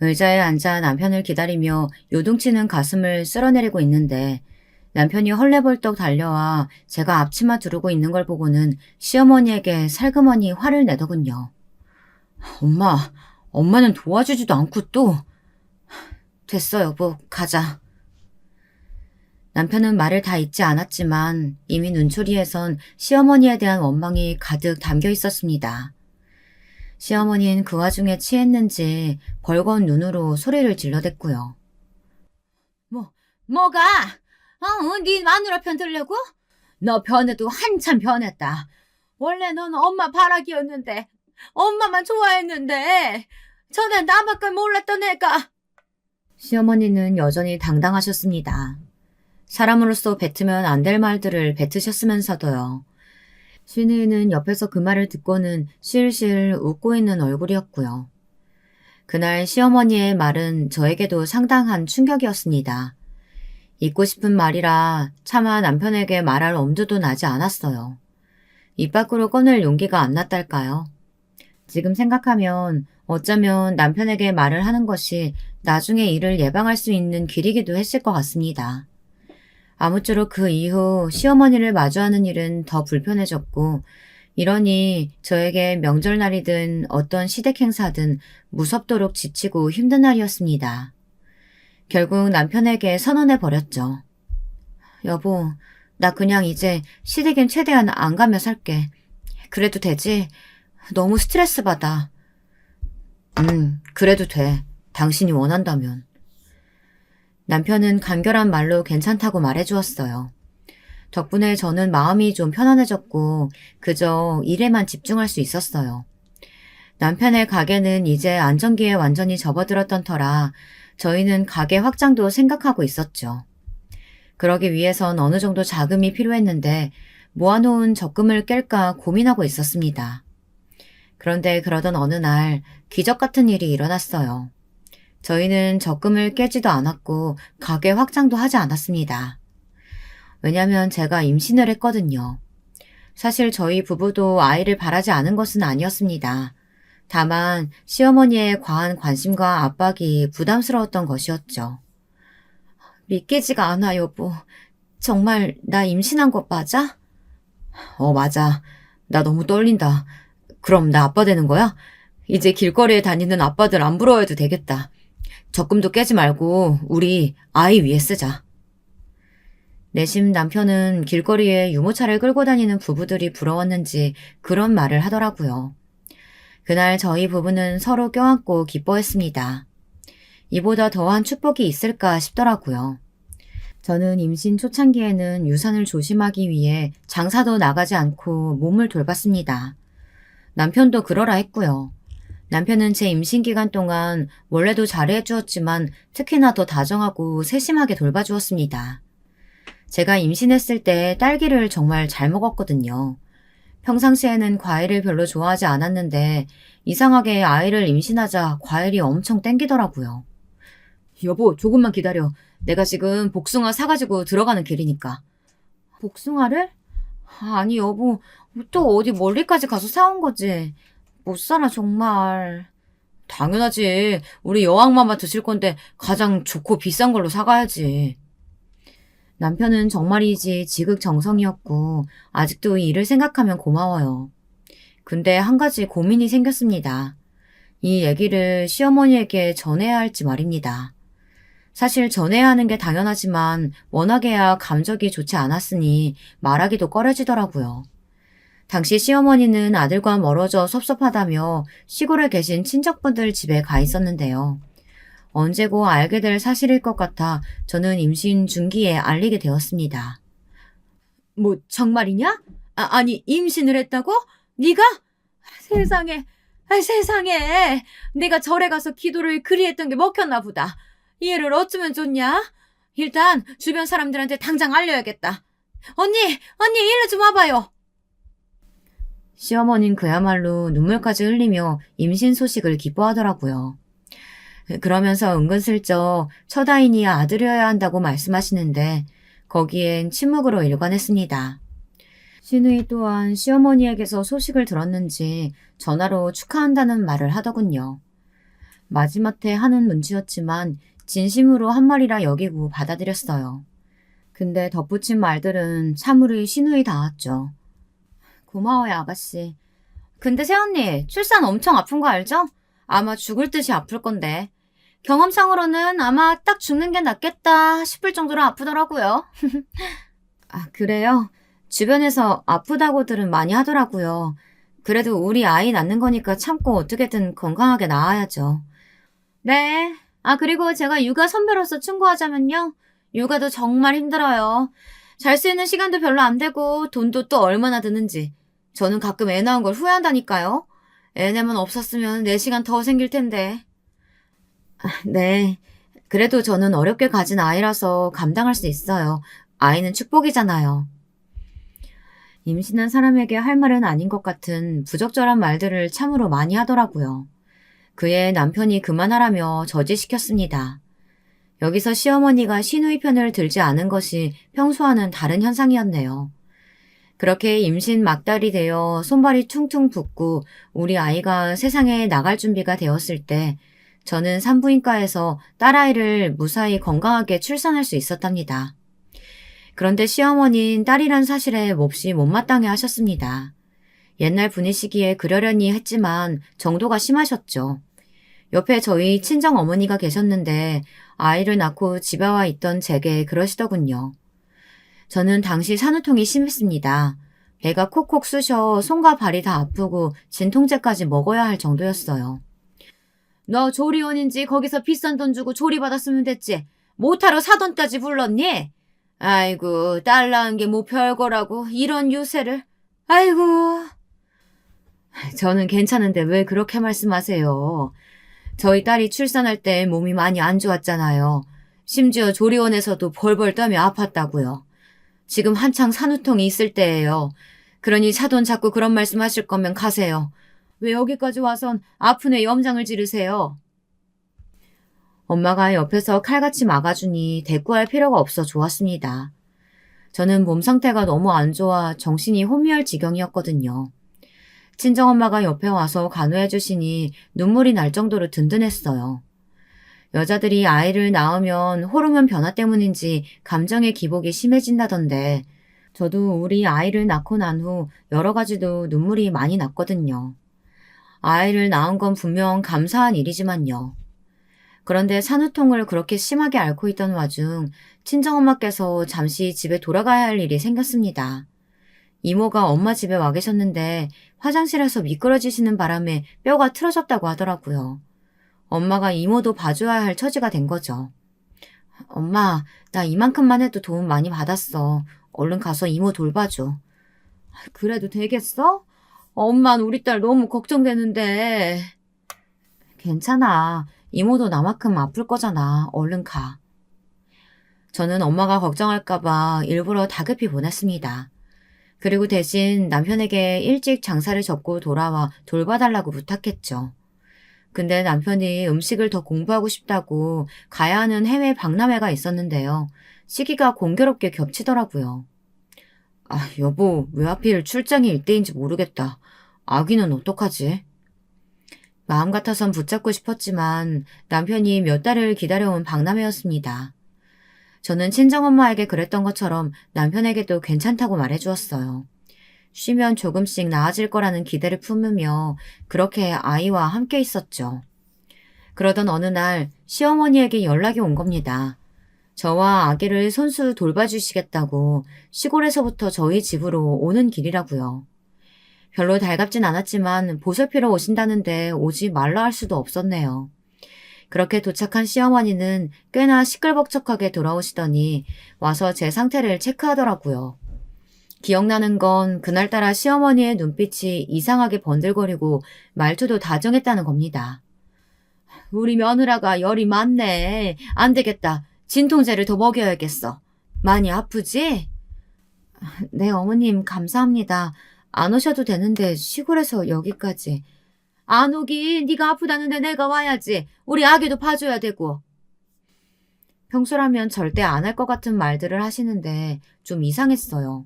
의자에 앉아 남편을 기다리며 요동치는 가슴을 쓸어내리고 있는데 남편이 헐레벌떡 달려와 제가 앞치마 두르고 있는 걸 보고는 시어머니에게 살그머니 화를 내더군요. 엄마, 엄마는 도와주지도 않고 또. 됐어, 여보, 가자. 남편은 말을 다 잊지 않았지만 이미 눈초리에선 시어머니에 대한 원망이 가득 담겨 있었습니다. 시어머니는 그 와중에 취했는지 벌거운 눈으로 소리를 질러댔고요. 뭐가? 네 마누라 편 들려고? 너 변해도 한참 변했다. 원래 넌 엄마 바라기였는데, 엄마만 좋아했는데, 전엔 나밖에 몰랐던 애가. 시어머니는 여전히 당당하셨습니다. 사람으로서 뱉으면 안 될 말들을 뱉으셨으면서도요. 신우이는 옆에서 그 말을 듣고는 실실 웃고 있는 얼굴이었고요. 그날 시어머니의 말은 저에게도 상당한 충격이었습니다. 잊고 싶은 말이라 차마 남편에게 말할 엄두도 나지 않았어요. 입 밖으로 꺼낼 용기가 안 났달까요? 지금 생각하면 어쩌면 남편에게 말을 하는 것이 나중에 일을 예방할 수 있는 길이기도 했을 것 같습니다. 아무쪼록 그 이후 시어머니를 마주하는 일은 더 불편해졌고 이러니 저에게 명절날이든 어떤 시댁 행사든 무섭도록 지치고 힘든 날이었습니다. 결국 남편에게 선언해버렸죠. 여보, 나 그냥 이제 시댁엔 최대한 안 가며 살게. 그래도 되지? 너무 스트레스 받아. 그래도 돼. 당신이 원한다면. 남편은 간결한 말로 괜찮다고 말해주었어요. 덕분에 저는 마음이 좀 편안해졌고 그저 일에만 집중할 수 있었어요. 남편의 가게는 이제 안정기에 완전히 접어들었던 터라 저희는 가게 확장도 생각하고 있었죠. 그러기 위해선 어느 정도 자금이 필요했는데 모아놓은 적금을 깰까 고민하고 있었습니다. 그런데 그러던 어느 날 기적 같은 일이 일어났어요. 저희는 적금을 깨지도 않았고 가게 확장도 하지 않았습니다. 왜냐면 제가 임신을 했거든요. 사실 저희 부부도 아이를 바라지 않은 것은 아니었습니다. 다만 시어머니의 과한 관심과 압박이 부담스러웠던 것이었죠. 믿기지가 않아, 여보. 정말 나 임신한 거 맞아? 맞아. 나 너무 떨린다. 그럼 나 아빠 되는 거야? 이제 길거리에 다니는 아빠들 안 부러워해도 되겠다. 적금도 깨지 말고 우리 아이 위해 쓰자. 내심 남편은 길거리에 유모차를 끌고 다니는 부부들이 부러웠는지 그런 말을 하더라고요. 그날 저희 부부는 서로 껴안고 기뻐했습니다. 이보다 더한 축복이 있을까 싶더라고요. 저는 임신 초창기에는 유산을 조심하기 위해 장사도 나가지 않고 몸을 돌봤습니다. 남편도 그러라 했고요. 남편은 제 임신 기간 동안 원래도 잘해 주었지만 특히나 더 다정하고 세심하게 돌봐주었습니다. 제가 임신했을 때 딸기를 정말 잘 먹었거든요. 평상시에는 과일을 별로 좋아하지 않았는데 이상하게 아이를 임신하자 과일이 엄청 땡기더라고요. 여보, 조금만 기다려. 내가 지금 복숭아 사가지고 들어가는 길이니까. 복숭아를? 아니 여보, 또 어디 멀리까지 가서 사온 거지. 못 살아 정말. 당연하지. 우리 여왕마마 드실 건데 가장 좋고 비싼 걸로 사가야지. 남편은 정말이지 지극정성이었고 아직도 이 일을 생각하면 고마워요. 근데 한 가지 고민이 생겼습니다. 이 얘기를 시어머니에게 전해야 할지 말입니다. 사실 전해야 하는 게 당연하지만 워낙에야 감정이 좋지 않았으니 말하기도 꺼려지더라고요. 당시 시어머니는 아들과 멀어져 섭섭하다며 시골에 계신 친척분들 집에 가 있었는데요. 언제고 알게 될 사실일 것 같아 저는 임신 중기에 알리게 되었습니다. 뭐 정말이냐? 아니 임신을 했다고? 네가? 세상에, 세상에. 내가 절에 가서 기도를 그리 했던 게 먹혔나 보다. 이 애를 어쩌면 좋냐? 일단 주변 사람들한테 당장 알려야겠다. 언니 일로 좀 와봐요. 시어머니는 그야말로 눈물까지 흘리며 임신 소식을 기뻐하더라고요. 그러면서 은근슬쩍 첫 아이니 아들이어야 한다고 말씀하시는데 거기엔 침묵으로 일관했습니다. 신우이 또한 시어머니에게서 소식을 들었는지 전화로 축하한다는 말을 하더군요. 마지막에 하는 눈치였지만 진심으로 한 말이라 여기고 받아들였어요. 근데 덧붙인 말들은 참으로 신우이 닿았죠. 고마워요, 아가씨. 근데 새언니, 출산 엄청 아픈 거 알죠? 아마 죽을 듯이 아플 건데. 경험상으로는 아마 딱 죽는 게 낫겠다 싶을 정도로 아프더라고요. 아, 그래요? 주변에서 아프다고들은 많이 하더라고요. 그래도 우리 아이 낳는 거니까 참고 어떻게든 건강하게 낳아야죠. 네. 아, 그리고 제가 육아 선배로서 충고하자면요. 육아도 정말 힘들어요. 잘 수 있는 시간도 별로 안 되고 돈도 또 얼마나 드는지. 저는 가끔 애 낳은 걸 후회한다니까요. 애네만 없었으면 4시간 더 생길 텐데. 네. 그래도 저는 어렵게 가진 아이라서 감당할 수 있어요. 아이는 축복이잖아요. 임신한 사람에게 할 말은 아닌 것 같은 부적절한 말들을 참으로 많이 하더라고요. 그의 남편이 그만하라며 저지시켰습니다. 여기서 시어머니가 시누이 편을 들지 않은 것이 평소와는 다른 현상이었네요. 그렇게 임신 막달이 되어 손발이 퉁퉁 붓고 우리 아이가 세상에 나갈 준비가 되었을 때 저는 산부인과에서 딸아이를 무사히 건강하게 출산할 수 있었답니다. 그런데 시어머니는 딸이란 사실에 몹시 못마땅해 하셨습니다. 옛날 분이시기에 그러려니 했지만 정도가 심하셨죠. 옆에 저희 친정 어머니가 계셨는데 아이를 낳고 집에 와 있던 제게 그러시더군요. 저는 당시 산후통이 심했습니다. 배가 콕콕 쑤셔 손과 발이 다 아프고 진통제까지 먹어야 할 정도였어요. 너 조리원인지 거기서 비싼 돈 주고 조리받았으면 됐지. 못하러 사돈까지 불렀니? 아이고, 딸 낳은 게 뭐 별거라고 이런 유세를. 아이고. 저는 괜찮은데 왜 그렇게 말씀하세요. 저희 딸이 출산할 때 몸이 많이 안 좋았잖아요. 심지어 조리원에서도 벌벌 떠며 아팠다고요. 지금 한창 산후통이 있을 때예요. 그러니 사돈 자꾸 그런 말씀하실 거면 가세요. 왜 여기까지 와선 아픈 애 염장을 지르세요? 엄마가 옆에서 칼같이 막아주니 대꾸할 필요가 없어 좋았습니다. 저는 몸 상태가 너무 안 좋아 정신이 혼미할 지경이었거든요. 친정엄마가 옆에 와서 간호해 주시니 눈물이 날 정도로 든든했어요. 여자들이 아이를 낳으면 호르몬 변화 때문인지 감정의 기복이 심해진다던데 저도 우리 아이를 낳고 난 후 여러 가지도 눈물이 많이 났거든요. 아이를 낳은 건 분명 감사한 일이지만요. 그런데 산후통을 그렇게 심하게 앓고 있던 와중 친정엄마께서 잠시 집에 돌아가야 할 일이 생겼습니다. 이모가 엄마 집에 와 계셨는데 화장실에서 미끄러지시는 바람에 뼈가 틀어졌다고 하더라고요. 엄마가 이모도 봐줘야 할 처지가 된 거죠. 엄마, 나 이만큼만 해도 도움 많이 받았어. 얼른 가서 이모 돌봐줘. 그래도 되겠어? 엄만 우리 딸 너무 걱정되는데. 괜찮아. 이모도 나만큼 아플 거잖아. 얼른 가. 저는 엄마가 걱정할까봐 일부러 다급히 보냈습니다. 그리고 대신 남편에게 일찍 장사를 접고 돌아와 돌봐달라고 부탁했죠. 근데 남편이 음식을 더 공부하고 싶다고 가야 하는 해외 박람회가 있었는데요. 시기가 공교롭게 겹치더라고요. 아, 여보, 왜 하필 출장이 일대인지 모르겠다. 아기는 어떡하지? 마음 같아선 붙잡고 싶었지만 남편이 몇 달을 기다려온 박람회였습니다. 저는 친정엄마에게 그랬던 것처럼 남편에게도 괜찮다고 말해주었어요. 쉬면 조금씩 나아질 거라는 기대를 품으며 그렇게 아이와 함께 있었죠. 그러던 어느 날 시어머니에게 연락이 온 겁니다. 저와 아기를 손수 돌봐주시겠다고 시골에서부터 저희 집으로 오는 길이라고요. 별로 달갑진 않았지만 보살피러 오신다는데 오지 말라 할 수도 없었네요. 그렇게 도착한 시어머니는 꽤나 시끌벅적하게 돌아오시더니 와서 제 상태를 체크하더라고요. 기억나는 건 그날따라 시어머니의 눈빛이 이상하게 번들거리고 말투도 다정했다는 겁니다. 우리 며느라가 열이 많네. 안 되겠다. 진통제를 더 먹여야겠어. 많이 아프지? 네, 어머님 감사합니다. 안 오셔도 되는데 시골에서 여기까지. 안 오긴 네가 아프다는데 내가 와야지. 우리 아기도 봐줘야 되고. 평소라면 절대 안 할 것 같은 말들을 하시는데 좀 이상했어요.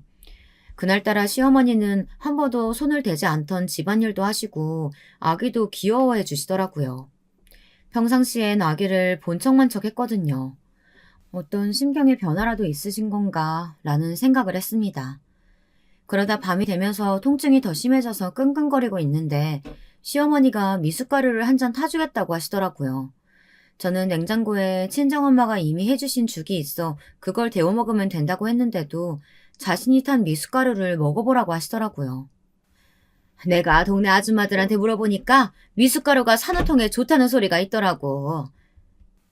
그날따라 시어머니는 한 번도 손을 대지 않던 집안일도 하시고 아기도 귀여워해 주시더라고요. 평상시엔 아기를 본 척만 척 했거든요. 어떤 심경의 변화라도 있으신 건가 라는 생각을 했습니다. 그러다 밤이 되면서 통증이 더 심해져서 끙끙거리고 있는데 시어머니가 미숫가루를 한 잔 타주겠다고 하시더라고요. 저는 냉장고에 친정엄마가 이미 해주신 죽이 있어 그걸 데워 먹으면 된다고 했는데도 자신이 탄 미숫가루를 먹어보라고 하시더라고요. 내가 동네 아줌마들한테 물어보니까 미숫가루가 산후통에 좋다는 소리가 있더라고.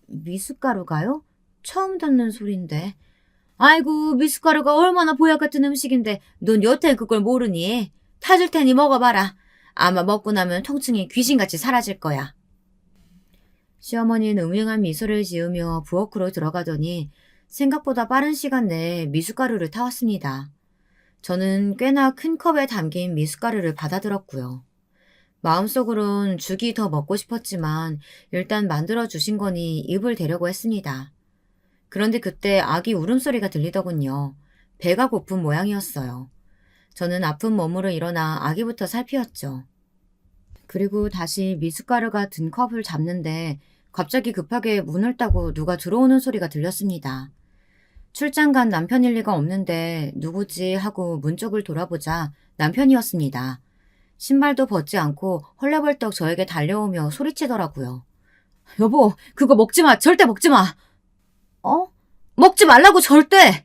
미숫가루가요? 처음 듣는 소린데. 아이고, 미숫가루가 얼마나 보약 같은 음식인데 넌 여태 그걸 모르니? 타줄 테니 먹어봐라. 아마 먹고 나면 통증이 귀신같이 사라질 거야. 시어머니는 음흉한 미소를 지으며 부엌으로 들어가더니 생각보다 빠른 시간 내에 미숫가루를 타왔습니다. 저는 꽤나 큰 컵에 담긴 미숫가루를 받아들었고요. 마음속으론 죽이 더 먹고 싶었지만 일단 만들어주신 거니 입을 대려고 했습니다. 그런데 그때 아기 울음소리가 들리더군요. 배가 고픈 모양이었어요. 저는 아픈 몸으로 일어나 아기부터 살피었죠. 그리고 다시 미숫가루가 든 컵을 잡는데 갑자기 급하게 문을 따고 누가 들어오는 소리가 들렸습니다. 출장 간 남편일 리가 없는데 누구지 하고 문 쪽을 돌아보자 남편이었습니다. 신발도 벗지 않고 헐레벌떡 저에게 달려오며 소리치더라고요. 여보, 그거 먹지 마. 절대 먹지 마. 어? 먹지 말라고 절대!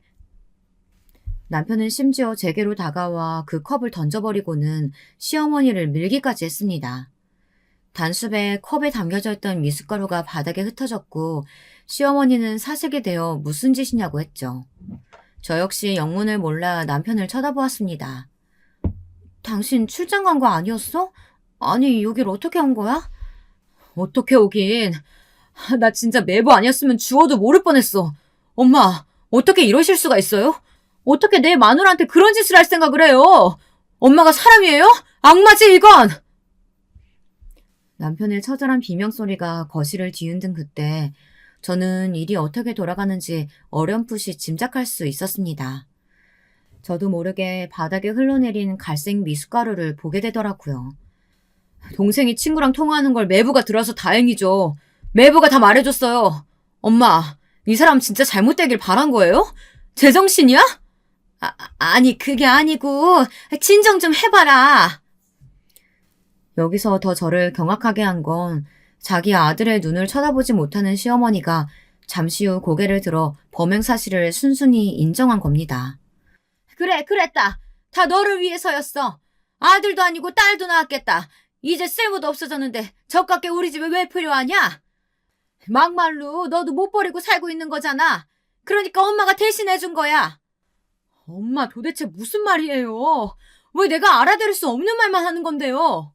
남편은 심지어 제게로 다가와 그 컵을 던져버리고는 시어머니를 밀기까지 했습니다. 단숲에 컵에 담겨져 있던 미숫가루가 바닥에 흩어졌고 시어머니는 사색이 되어 무슨 짓이냐고 했죠. 저 역시 영문을 몰라 남편을 쳐다보았습니다. 당신 출장 간 거 아니었어? 아니, 여길 어떻게 온 거야? 어떻게 오긴. 나 진짜 매부 아니었으면 죽어도 모를 뻔했어. 엄마, 어떻게 이러실 수가 있어요? 어떻게 내 마누라한테 그런 짓을 할 생각을 해요? 엄마가 사람이에요? 악마지 이건! 남편의 처절한 비명소리가 거실을 뒤흔든 그때 저는 일이 어떻게 돌아가는지 어렴풋이 짐작할 수 있었습니다. 저도 모르게 바닥에 흘러내린 갈색 미숫가루를 보게 되더라고요. 동생이 친구랑 통화하는 걸 매부가 들어서 다행이죠. 매부가 다 말해줬어요. 엄마, 이 사람 진짜 잘못되길 바란 거예요? 제정신이야? 아니 그게 아니고 진정 좀 해봐라. 여기서 더 저를 경악하게 한 건 자기 아들의 눈을 쳐다보지 못하는 시어머니가 잠시 후 고개를 들어 범행 사실을 순순히 인정한 겁니다. 그래, 그랬다. 다 너를 위해서였어. 아들도 아니고 딸도 낳았겠다. 이제 쓸모도 없어졌는데 저깝게 우리 집에 왜 필요하냐? 막말로 너도 못 버리고 살고 있는 거잖아. 그러니까 엄마가 대신해준 거야. 엄마 도대체 무슨 말이에요? 왜 내가 알아들을 수 없는 말만 하는 건데요?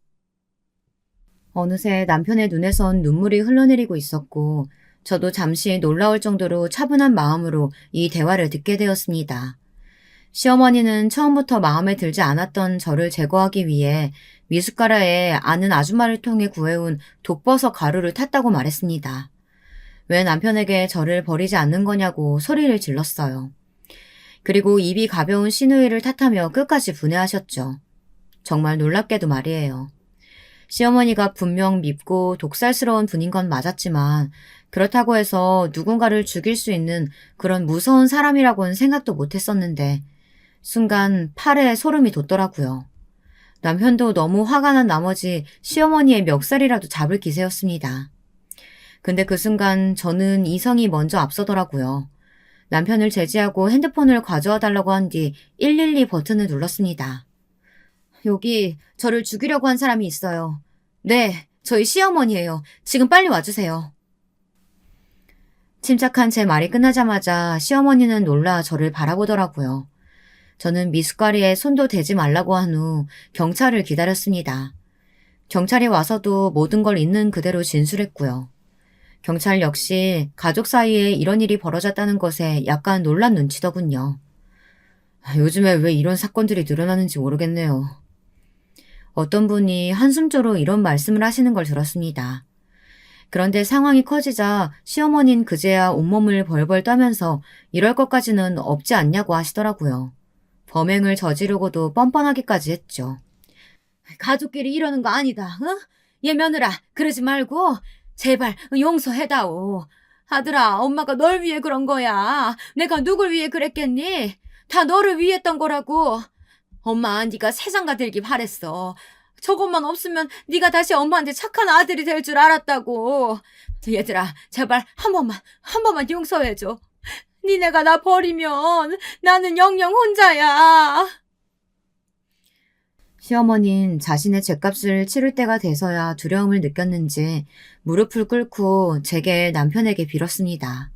어느새 남편의 눈에선 눈물이 흘러내리고 있었고 저도 잠시 놀라울 정도로 차분한 마음으로 이 대화를 듣게 되었습니다. 시어머니는 처음부터 마음에 들지 않았던 저를 제거하기 위해 미숫가루에 아는 아줌마를 통해 구해온 독버섯 가루를 탔다고 말했습니다. 왜 남편에게 저를 버리지 않는 거냐고 소리를 질렀어요. 그리고 입이 가벼운 시누이를 탓하며 끝까지 분해하셨죠. 정말 놀랍게도 말이에요. 시어머니가 분명 밉고 독살스러운 분인 건 맞았지만 그렇다고 해서 누군가를 죽일 수 있는 그런 무서운 사람이라고는 생각도 못했었는데 순간 팔에 소름이 돋더라고요. 남편도 너무 화가 난 나머지 시어머니의 멱살이라도 잡을 기세였습니다. 근데 그 순간 저는 이성이 먼저 앞서더라고요. 남편을 제지하고 핸드폰을 가져와 달라고 한 뒤 112 버튼을 눌렀습니다. 여기 저를 죽이려고 한 사람이 있어요. 네, 저희 시어머니예요. 지금 빨리 와주세요. 침착한 제 말이 끝나자마자 시어머니는 놀라 저를 바라보더라고요. 저는 미숫가루에 손도 대지 말라고 한 후 경찰을 기다렸습니다. 경찰이 와서도 모든 걸 있는 그대로 진술했고요. 경찰 역시 가족 사이에 이런 일이 벌어졌다는 것에 약간 놀란 눈치더군요. 요즘에 왜 이런 사건들이 늘어나는지 모르겠네요. 어떤 분이 한숨조로 이런 말씀을 하시는 걸 들었습니다. 그런데 상황이 커지자 시어머니는 그제야 온몸을 벌벌 떠면서 이럴 것까지는 없지 않냐고 하시더라고요. 범행을 저지르고도 뻔뻔하기까지 했죠. 가족끼리 이러는 거 아니다. 응? 얘 며느라 그러지 말고 제발 용서해다오. 아들아, 엄마가 널 위해 그런 거야. 내가 누굴 위해 그랬겠니? 다 너를 위했던 거라고. 엄마, 네가 세상가 들기 바랬어. 저것만 없으면 네가 다시 엄마한테 착한 아들이 될 줄 알았다고. 얘들아, 제발 한 번만 용서해줘. 니네가 나 버리면 나는 영영 혼자야. 시어머니는 자신의 죗값을 치를 때가 돼서야 두려움을 느꼈는지 무릎을 꿇고 제게 남편에게 빌었습니다.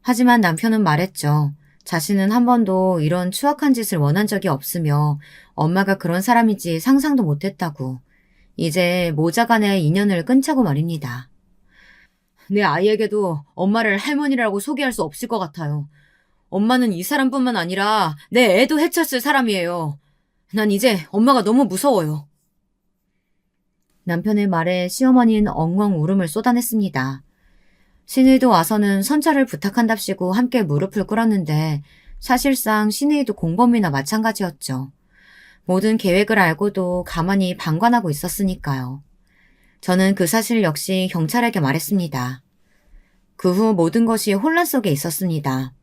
하지만 남편은 말했죠. 자신은 한 번도 이런 추악한 짓을 원한 적이 없으며 엄마가 그런 사람인지 상상도 못했다고. 이제 모자간의 인연을 끊자고 말입니다. 내 아이에게도 엄마를 할머니라고 소개할 수 없을 것 같아요. 엄마는 이 사람뿐만 아니라 내 애도 해쳤을 사람이에요. 난 이제 엄마가 너무 무서워요. 남편의 말에 시어머니는 엉엉 울음을 쏟아냈습니다. 시누이도 와서는 선처를 부탁한답시고 함께 무릎을 꿇었는데 사실상 시누이도 공범이나 마찬가지였죠. 모든 계획을 알고도 가만히 방관하고 있었으니까요. 저는 그 사실 역시 경찰에게 말했습니다. 그 후 모든 것이 혼란 속에 있었습니다.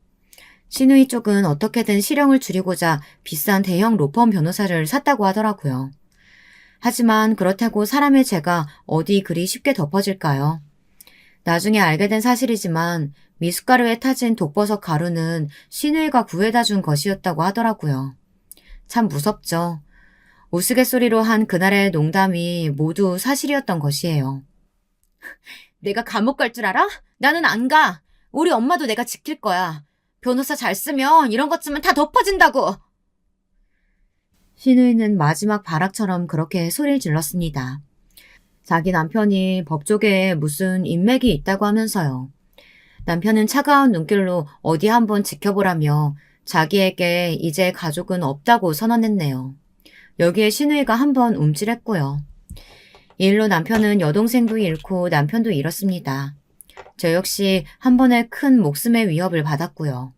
시누이 쪽은 어떻게든 실형을 줄이고자 비싼 대형 로펌 변호사를 샀다고 하더라고요. 하지만 그렇다고 사람의 죄가 어디 그리 쉽게 덮어질까요? 나중에 알게 된 사실이지만 미숫가루에 타진 독버섯 가루는 시누이가 구해다 준 것이었다고 하더라고요. 참 무섭죠. 우스갯소리로 한 그날의 농담이 모두 사실이었던 것이에요. 내가 감옥 갈 줄 알아? 나는 안 가. 우리 엄마도 내가 지킬 거야. 변호사 잘 쓰면 이런 것쯤은 다 덮어진다고. 시누이는 마지막 발악처럼 그렇게 소리를 질렀습니다. 자기 남편이 법조계에 무슨 인맥이 있다고 하면서요. 남편은 차가운 눈길로 어디 한번 지켜보라며 자기에게 이제 가족은 없다고 선언했네요. 여기에 시누이가 한번 움찔했고요. 이 일로 남편은 여동생도 잃고 남편도 잃었습니다. 저 역시 한 번에 큰 목숨의 위협을 받았고요.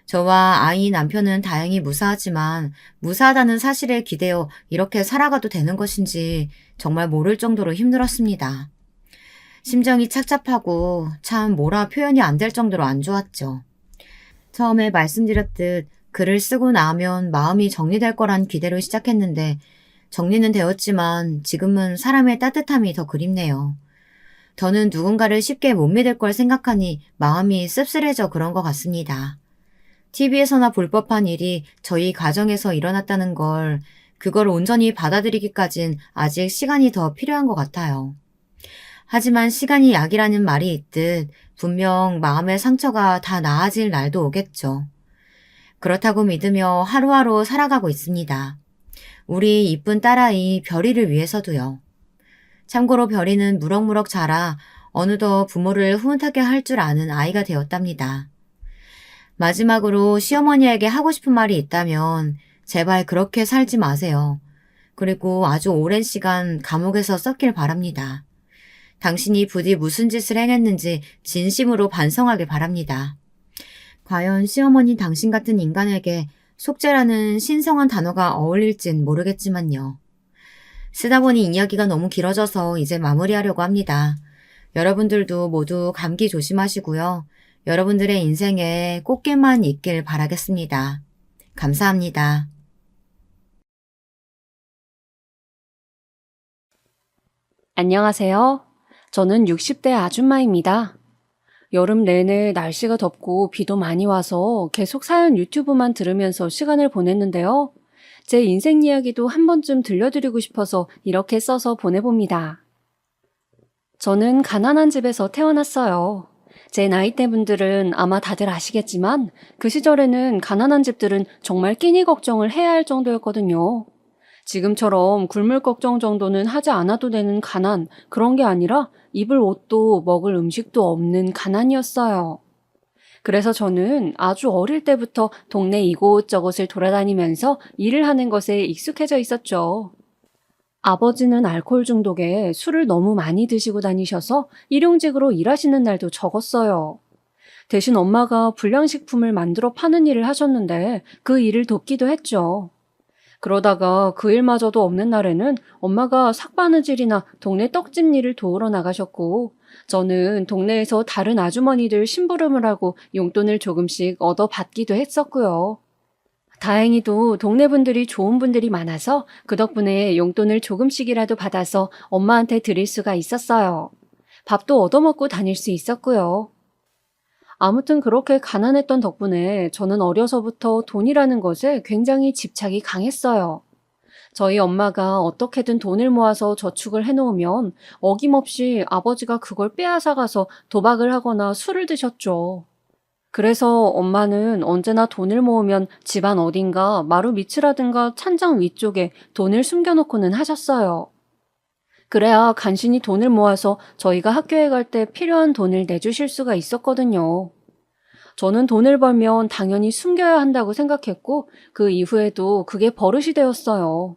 저와 아이 남편은 다행히 무사하지만 무사하다는 사실에 기대어 이렇게 살아가도 되는 것인지 정말 모를 정도로 힘들었습니다. 심정이 착잡하고 참 뭐라 표현이 안 될 정도로 안 좋았죠. 처음에 말씀드렸듯 글을 쓰고 나면 마음이 정리될 거란 기대로 시작했는데 정리는 되었지만 지금은 사람의 따뜻함이 더 그립네요. 저는 누군가를 쉽게 못 믿을 걸 생각하니 마음이 씁쓸해져 그런 것 같습니다. TV에서나 볼 법한 일이 저희 가정에서 일어났다는 걸, 그걸 온전히 받아들이기까진 아직 시간이 더 필요한 것 같아요. 하지만 시간이 약이라는 말이 있듯 분명 마음의 상처가 다 나아질 날도 오겠죠. 그렇다고 믿으며 하루하루 살아가고 있습니다. 우리 이쁜 딸아이 별이를 위해서도요. 참고로 별이는 무럭무럭 자라 어느덧 부모를 훈훈하게 할 줄 아는 아이가 되었답니다. 마지막으로 시어머니에게 하고 싶은 말이 있다면 제발 그렇게 살지 마세요. 그리고 아주 오랜 시간 감옥에서 썩길 바랍니다. 당신이 부디 무슨 짓을 행했는지 진심으로 반성하길 바랍니다. 과연 시어머니 당신 같은 인간에게 속죄라는 신성한 단어가 어울릴진 모르겠지만요. 쓰다 보니 이야기가 너무 길어져서 이제 마무리하려고 합니다. 여러분들도 모두 감기 조심하시고요. 여러분들의 인생에 꽃길만 있길 바라겠습니다. 감사합니다. 안녕하세요. 저는 60대 아줌마입니다. 여름 내내 날씨가 덥고 비도 많이 와서 계속 사연 유튜브만 들으면서 시간을 보냈는데요. 제 인생 이야기도 한 번쯤 들려드리고 싶어서 이렇게 써서 보내봅니다. 저는 가난한 집에서 태어났어요. 제 나이대 분들은 아마 다들 아시겠지만 그 시절에는 가난한 집들은 정말 끼니 걱정을 해야 할 정도였거든요. 지금처럼 굶을 걱정 정도는 하지 않아도 되는 가난, 그런 게 아니라 입을 옷도 먹을 음식도 없는 가난이었어요. 그래서 저는 아주 어릴 때부터 동네 이곳저곳을 돌아다니면서 일을 하는 것에 익숙해져 있었죠. 아버지는 알코올 중독에 술을 너무 많이 드시고 다니셔서 일용직으로 일하시는 날도 적었어요. 대신 엄마가 불량식품을 만들어 파는 일을 하셨는데 그 일을 돕기도 했죠. 그러다가 그 일마저도 없는 날에는 엄마가 삭바느질이나 동네 떡집 일을 도우러 나가셨고, 저는 동네에서 다른 아주머니들 심부름을 하고 용돈을 조금씩 얻어 받기도 했었고요. 다행히도 동네 분들이 좋은 분들이 많아서 그 덕분에 용돈을 조금씩이라도 받아서 엄마한테 드릴 수가 있었어요. 밥도 얻어먹고 다닐 수 있었고요. 아무튼 그렇게 가난했던 덕분에 저는 어려서부터 돈이라는 것에 굉장히 집착이 강했어요. 저희 엄마가 어떻게든 돈을 모아서 저축을 해놓으면 어김없이 아버지가 그걸 빼앗아가서 도박을 하거나 술을 드셨죠. 그래서 엄마는 언제나 돈을 모으면 집안 어딘가 마루 밑이라든가 찬장 위쪽에 돈을 숨겨놓고는 하셨어요. 그래야 간신히 돈을 모아서 저희가 학교에 갈 때 필요한 돈을 내주실 수가 있었거든요. 저는 돈을 벌면 당연히 숨겨야 한다고 생각했고 그 이후에도 그게 버릇이 되었어요.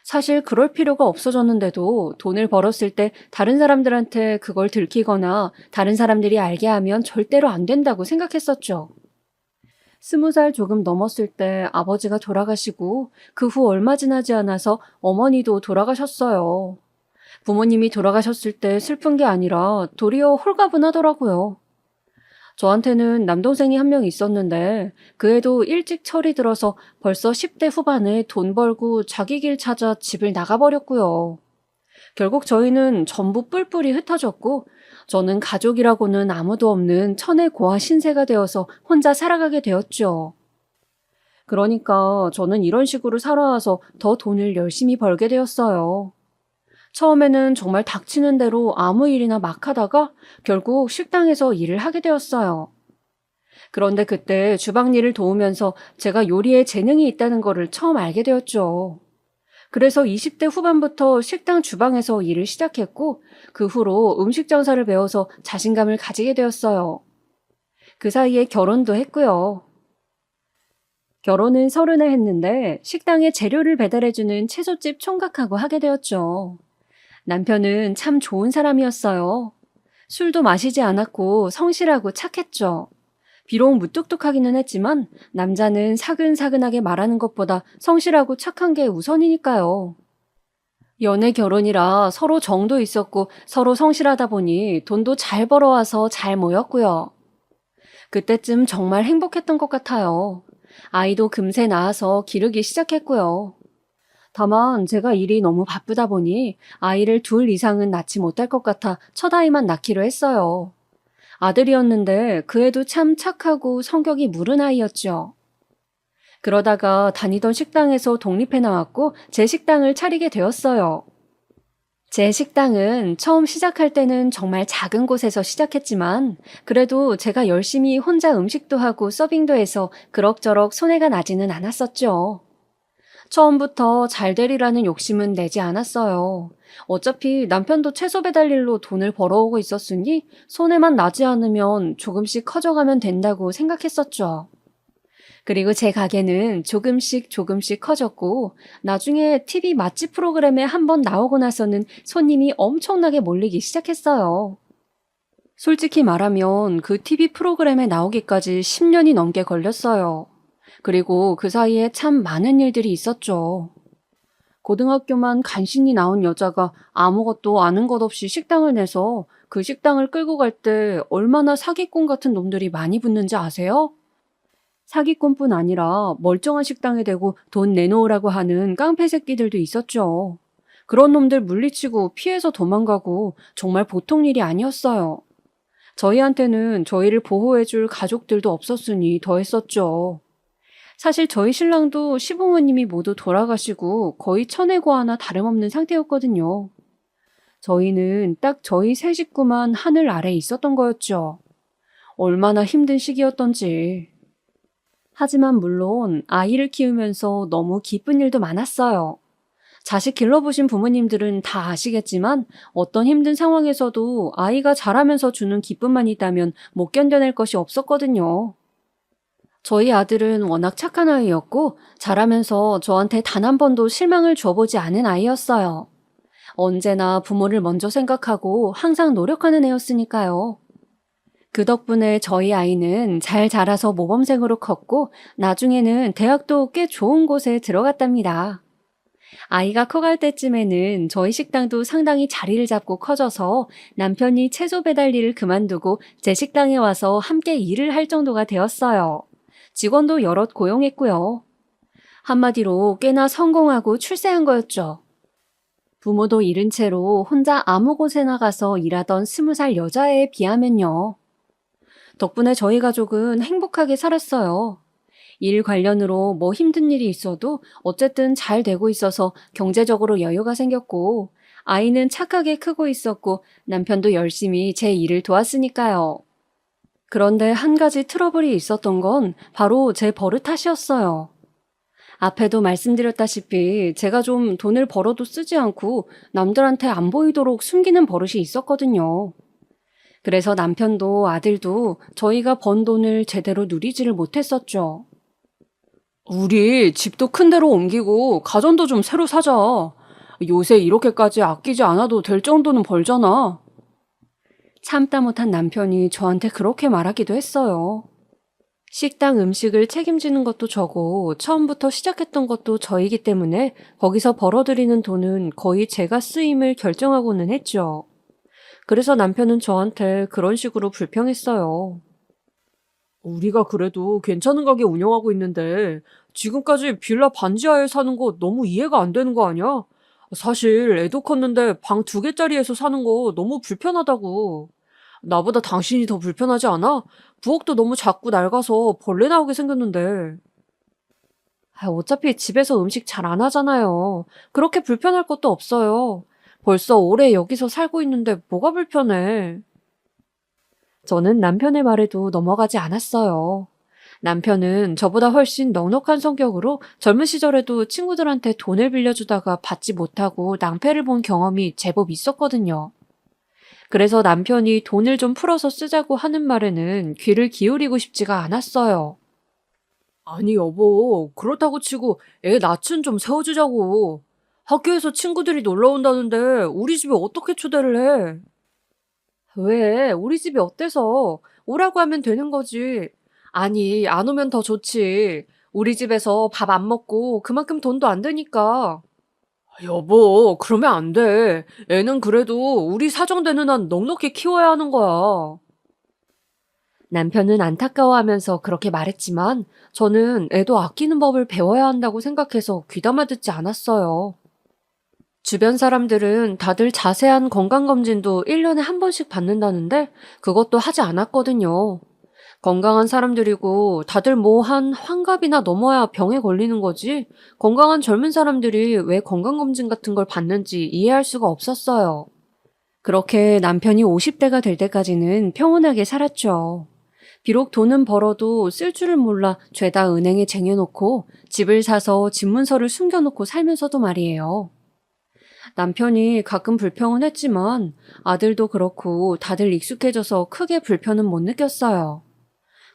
사실 그럴 필요가 없어졌는데도 돈을 벌었을 때 다른 사람들한테 그걸 들키거나 다른 사람들이 알게 하면 절대로 안 된다고 생각했었죠. 20살 조금 넘었을 때 아버지가 돌아가시고 그 후 얼마 지나지 않아서 어머니도 돌아가셨어요. 부모님이 돌아가셨을 때 슬픈 게 아니라 도리어 홀가분하더라고요. 저한테는 남동생이 한 명 있었는데 그 애도 일찍 철이 들어서 벌써 10대 후반에 돈 벌고 자기 길 찾아 집을 나가버렸고요. 결국 저희는 전부 뿔뿔이 흩어졌고 저는 가족이라고는 아무도 없는 천의 고아 신세가 되어서 혼자 살아가게 되었죠. 그러니까 저는 이런 식으로 살아와서 더 돈을 열심히 벌게 되었어요. 처음에는 정말 닥치는 대로 아무 일이나 막 하다가 결국 식당에서 일을 하게 되었어요. 그런데 그때 주방 일을 도우면서 제가 요리에 재능이 있다는 거를 처음 알게 되었죠. 그래서 20대 후반부터 식당 주방에서 일을 시작했고 그 후로 음식 장사를 배워서 자신감을 가지게 되었어요. 그 사이에 결혼도 했고요. 결혼은 30에 했는데 식당에 재료를 배달해주는 채소집 총각하고 하게 되었죠. 남편은 참 좋은 사람이었어요. 술도 마시지 않았고 성실하고 착했죠. 비록 무뚝뚝하기는 했지만 남자는 사근사근하게 말하는 것보다 성실하고 착한 게 우선이니까요. 연애 결혼이라 서로 정도 있었고 서로 성실하다 보니 돈도 잘 벌어와서 잘 모였고요. 그때쯤 정말 행복했던 것 같아요. 아이도 금세 낳아서 기르기 시작했고요. 다만 제가 일이 너무 바쁘다 보니 아이를 둘 이상은 낳지 못할 것 같아 첫 아이만 낳기로 했어요. 아들이었는데 그 애도 참 착하고 성격이 무른 아이였죠. 그러다가 다니던 식당에서 독립해 나왔고 제 식당을 차리게 되었어요. 제 식당은 처음 시작할 때는 정말 작은 곳에서 시작했지만 그래도 제가 열심히 혼자 음식도 하고 서빙도 해서 그럭저럭 손해가 나지는 않았었죠. 처음부터 잘 되리라는 욕심은 내지 않았어요. 어차피 남편도 채소 배달 일로 돈을 벌어오고 있었으니 손해만 나지 않으면 조금씩 커져가면 된다고 생각했었죠. 그리고 제 가게는 조금씩 커졌고 나중에 TV 맛집 프로그램에 한번 나오고 나서는 손님이 엄청나게 몰리기 시작했어요. 솔직히 말하면 그 TV 프로그램에 나오기까지 10년이 넘게 걸렸어요. 그리고 그 사이에 참 많은 일들이 있었죠. 고등학교만 간신히 나온 여자가 아무것도 아는 것 없이 식당을 내서 그 식당을 끌고 갈 때 얼마나 사기꾼 같은 놈들이 많이 붙는지 아세요? 사기꾼뿐 아니라 멀쩡한 식당에 대고 돈 내놓으라고 하는 깡패 새끼들도 있었죠. 그런 놈들 물리치고 피해서 도망가고 정말 보통 일이 아니었어요. 저희한테는 저희를 보호해줄 가족들도 없었으니 더했었죠. 사실 저희 신랑도 시부모님이 모두 돌아가시고 거의 천외고아나 다름없는 상태였거든요. 저희는 딱 저희 세 식구만 하늘 아래에 있었던 거였죠. 얼마나 힘든 시기였던지. 하지만 물론 아이를 키우면서 너무 기쁜 일도 많았어요. 자식 길러보신 부모님들은 다 아시겠지만 어떤 힘든 상황에서도 아이가 자라면서 주는 기쁨만 있다면 못 견뎌낼 것이 없었거든요. 저희 아들은 워낙 착한 아이였고 자라면서 저한테 단 한 번도 실망을 줘보지 않은 아이였어요. 언제나 부모를 먼저 생각하고 항상 노력하는 애였으니까요. 그 덕분에 저희 아이는 잘 자라서 모범생으로 컸고 나중에는 대학도 꽤 좋은 곳에 들어갔답니다. 아이가 커갈 때쯤에는 저희 식당도 상당히 자리를 잡고 커져서 남편이 채소 배달 일을 그만두고 제 식당에 와서 함께 일을 할 정도가 되었어요. 직원도 여럿 고용했고요. 한마디로 꽤나 성공하고 출세한 거였죠. 부모도 잃은 채로 혼자 아무 곳에 나가서 일하던 20살 여자애에 비하면요. 덕분에 저희 가족은 행복하게 살았어요. 일 관련으로 뭐 힘든 일이 있어도 어쨌든 잘 되고 있어서 경제적으로 여유가 생겼고, 아이는 착하게 크고 있었고, 남편도 열심히 제 일을 도왔으니까요. 그런데 한 가지 트러블이 있었던 건 바로 제 버릇 탓이었어요. 앞에도 말씀드렸다시피 제가 좀 돈을 벌어도 쓰지 않고 남들한테 안 보이도록 숨기는 버릇이 있었거든요. 그래서 남편도 아들도 저희가 번 돈을 제대로 누리지를 못했었죠. 우리 집도 큰 데로 옮기고 가전도 좀 새로 사자. 요새 이렇게까지 아끼지 않아도 될 정도는 벌잖아. 참다 못한 남편이 저한테 그렇게 말하기도 했어요. 식당 음식을 책임지는 것도 저고 처음부터 시작했던 것도 저이기 때문에 거기서 벌어들이는 돈은 거의 제가 쓰임을 결정하고는 했죠. 그래서 남편은 저한테 그런 식으로 불평했어요. 우리가 그래도 괜찮은 가게 운영하고 있는데 지금까지 빌라 반지하에 사는 거 너무 이해가 안 되는 거 아니야? 사실 애도 컸는데 방 2개짜리에서 사는 거 너무 불편하다고. 나보다 당신이 더 불편하지 않아? 부엌도 너무 작고 낡아서 벌레 나오게 생겼는데. 어차피 집에서 음식 잘 안 하잖아요. 그렇게 불편할 것도 없어요. 벌써 오래 여기서 살고 있는데 뭐가 불편해. 저는 남편의 말에도 넘어가지 않았어요. 남편은 저보다 훨씬 넉넉한 성격으로 젊은 시절에도 친구들한테 돈을 빌려주다가 받지 못하고 낭패를 본 경험이 제법 있었거든요. 그래서 남편이 돈을 좀 풀어서 쓰자고 하는 말에는 귀를 기울이고 싶지가 않았어요. 아니 여보, 그렇다고 치고 애 낯은 좀 세워주자고. 학교에서 친구들이 놀러 온다는데 우리 집에 어떻게 초대를 해? 왜? 우리 집이 어때서? 오라고 하면 되는 거지. 아니, 안 오면 더 좋지. 우리 집에서 밥 안 먹고 그만큼 돈도 안 드니까. 여보, 그러면 안 돼. 애는 그래도 우리 사정되는 한 넉넉히 키워야 하는 거야. 남편은 안타까워하면서 그렇게 말했지만 저는 애도 아끼는 법을 배워야 한다고 생각해서 귀담아 듣지 않았어요. 주변 사람들은 다들 자세한 건강검진도 1년에 한 번씩 받는다는데 그것도 하지 않았거든요. 건강한 사람들이고 다들 뭐 한 환갑이나 넘어야 병에 걸리는 거지 건강한 젊은 사람들이 왜 건강검진 같은 걸 받는지 이해할 수가 없었어요. 그렇게 남편이 50대가 될 때까지는 평온하게 살았죠. 비록 돈은 벌어도 쓸 줄을 몰라 죄다 은행에 쟁여놓고 집을 사서 집문서를 숨겨놓고 살면서도 말이에요. 남편이 가끔 불평은 했지만 아들도 그렇고 다들 익숙해져서 크게 불편은 못 느꼈어요.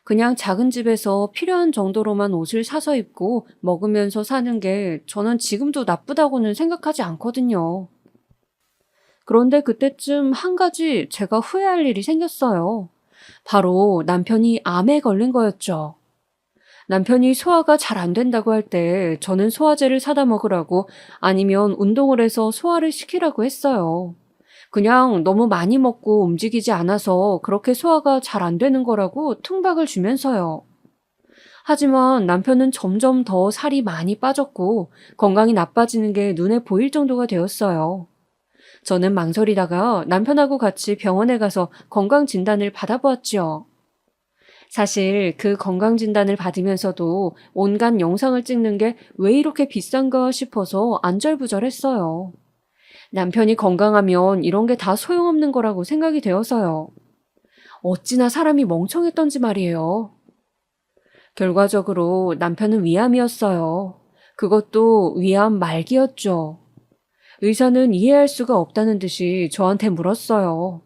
그냥 작은 집에서 필요한 정도로만 옷을 사서 입고 먹으면서 사는 게 저는 지금도 나쁘다고는 생각하지 않거든요. 그런데 그때쯤 한 가지 제가 후회할 일이 생겼어요. 바로 남편이 암에 걸린 거였죠. 남편이 소화가 잘 안 된다고 할 때 저는 소화제를 사다 먹으라고 아니면 운동을 해서 소화를 시키라고 했어요. 그냥 너무 많이 먹고 움직이지 않아서 그렇게 소화가 잘 안 되는 거라고 퉁박을 주면서요. 하지만 남편은 점점 더 살이 많이 빠졌고 건강이 나빠지는 게 눈에 보일 정도가 되었어요. 저는 망설이다가 남편하고 같이 병원에 가서 건강진단을 받아보았지요. 사실 그 건강진단을 받으면서도 온갖 영상을 찍는 게 왜 이렇게 비싼가 싶어서 안절부절했어요. 남편이 건강하면 이런 게 다 소용없는 거라고 생각이 되어서요. 어찌나 사람이 멍청했던지 말이에요. 결과적으로 남편은 위암이었어요. 그것도 위암 말기였죠. 의사는 이해할 수가 없다는 듯이 저한테 물었어요.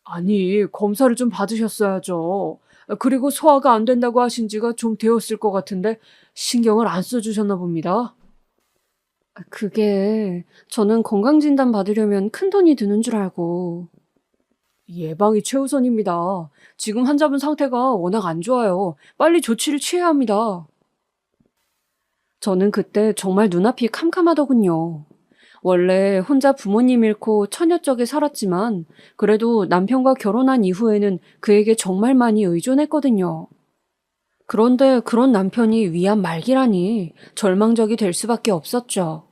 아니, 검사를 좀 받으셨어야죠. 그리고 소화가 안 된다고 하신 지가 좀 되었을 것 같은데 신경을 안 써주셨나 봅니다. 그게 저는 건강진단 받으려면 큰 돈이 드는 줄 알고. 예방이 최우선입니다. 지금 환자분 상태가 워낙 안 좋아요. 빨리 조치를 취해야 합니다. 저는 그때 정말 눈앞이 캄캄하더군요. 원래 혼자 부모님 잃고 처녀적에 살았지만 그래도 남편과 결혼한 이후에는 그에게 정말 많이 의존했거든요. 그런데 그런 남편이 위암 말기라니 절망적이 될 수밖에 없었죠.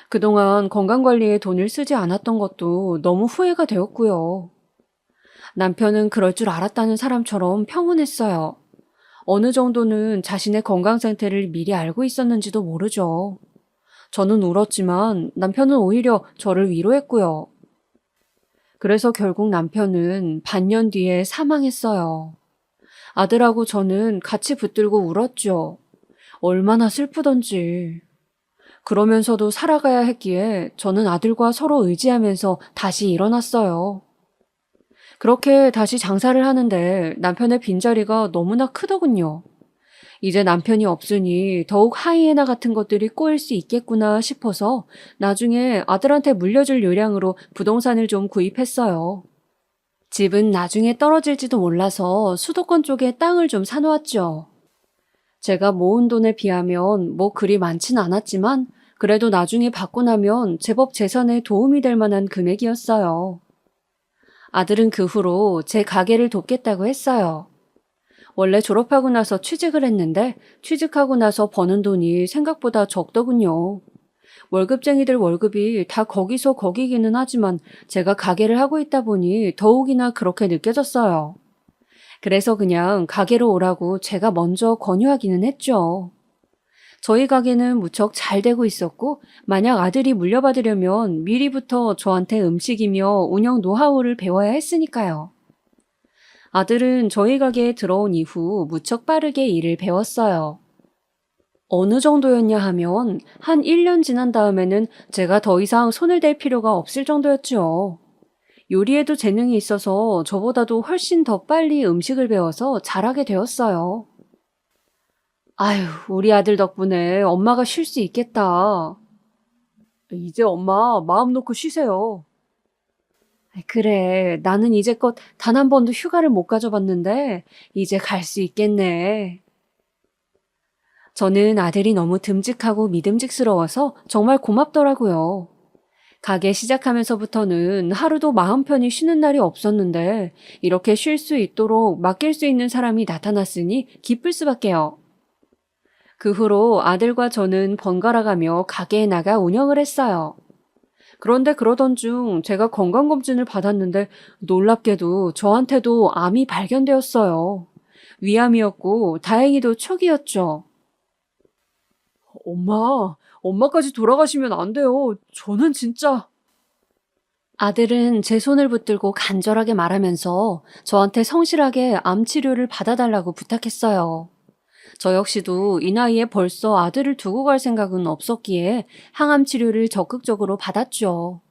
그동안 건강관리에 돈을 쓰지 않았던 것도 너무 후회가 되었고요. 남편은 그럴 줄 알았다는 사람처럼 평온했어요. 어느 정도는 자신의 건강 상태를 미리 알고 있었는지도 모르죠. 저는 울었지만 남편은 오히려 저를 위로했고요. 그래서 결국 남편은 반년 뒤에 사망했어요. 아들하고 저는 같이 붙들고 울었죠. 얼마나 슬프던지. 그러면서도 살아가야 했기에 저는 아들과 서로 의지하면서 다시 일어났어요. 그렇게 다시 장사를 하는데 남편의 빈자리가 너무나 크더군요. 이제 남편이 없으니 더욱 하이에나 같은 것들이 꼬일 수 있겠구나 싶어서 나중에 아들한테 물려줄 요량으로 부동산을 좀 구입했어요. 집은 나중에 떨어질지도 몰라서 수도권 쪽에 땅을 좀 사놓았죠. 제가 모은 돈에 비하면 뭐 그리 많진 않았지만 그래도 나중에 받고 나면 제법 재산에 도움이 될 만한 금액이었어요. 아들은 그 후로 제 가게를 돕겠다고 했어요. 원래 졸업하고 나서 취직을 했는데 취직하고 나서 버는 돈이 생각보다 적더군요. 월급쟁이들 월급이 다 거기서 거기기는 하지만 제가 가게를 하고 있다 보니 더욱이나 그렇게 느껴졌어요. 그래서 그냥 가게로 오라고 제가 먼저 권유하기는 했죠. 저희 가게는 무척 잘 되고 있었고 만약 아들이 물려받으려면 미리부터 저한테 음식이며 운영 노하우를 배워야 했으니까요. 아들은 저희 가게에 들어온 이후 무척 빠르게 일을 배웠어요. 어느 정도였냐 하면 한 1년 지난 다음에는 제가 더 이상 손을 댈 필요가 없을 정도였죠. 요리에도 재능이 있어서 저보다도 훨씬 더 빨리 음식을 배워서 잘하게 되었어요. 아휴, 우리 아들 덕분에 엄마가 쉴 수 있겠다. 이제 엄마 마음 놓고 쉬세요. 그래, 나는 이제껏 단 한 번도 휴가를 못 가져봤는데 이제 갈 수 있겠네. 저는 아들이 너무 듬직하고 믿음직스러워서 정말 고맙더라고요. 가게 시작하면서부터는 하루도 마음 편히 쉬는 날이 없었는데 이렇게 쉴 수 있도록 맡길 수 있는 사람이 나타났으니 기쁠 수밖에요. 그 후로 아들과 저는 번갈아가며 가게에 나가 운영을 했어요. 그런데 그러던 중 제가 건강검진을 받았는데 놀랍게도 저한테도 암이 발견되었어요. 위암이었고 다행히도 초기였죠. 엄마까지 돌아가시면 안 돼요. 저는 진짜... 아들은 제 손을 붙들고 간절하게 말하면서 저한테 성실하게 암 치료를 받아달라고 부탁했어요. 저 역시도 이 나이에 벌써 아들을 두고 갈 생각은 없었기에 항암 치료를 적극적으로 받았죠.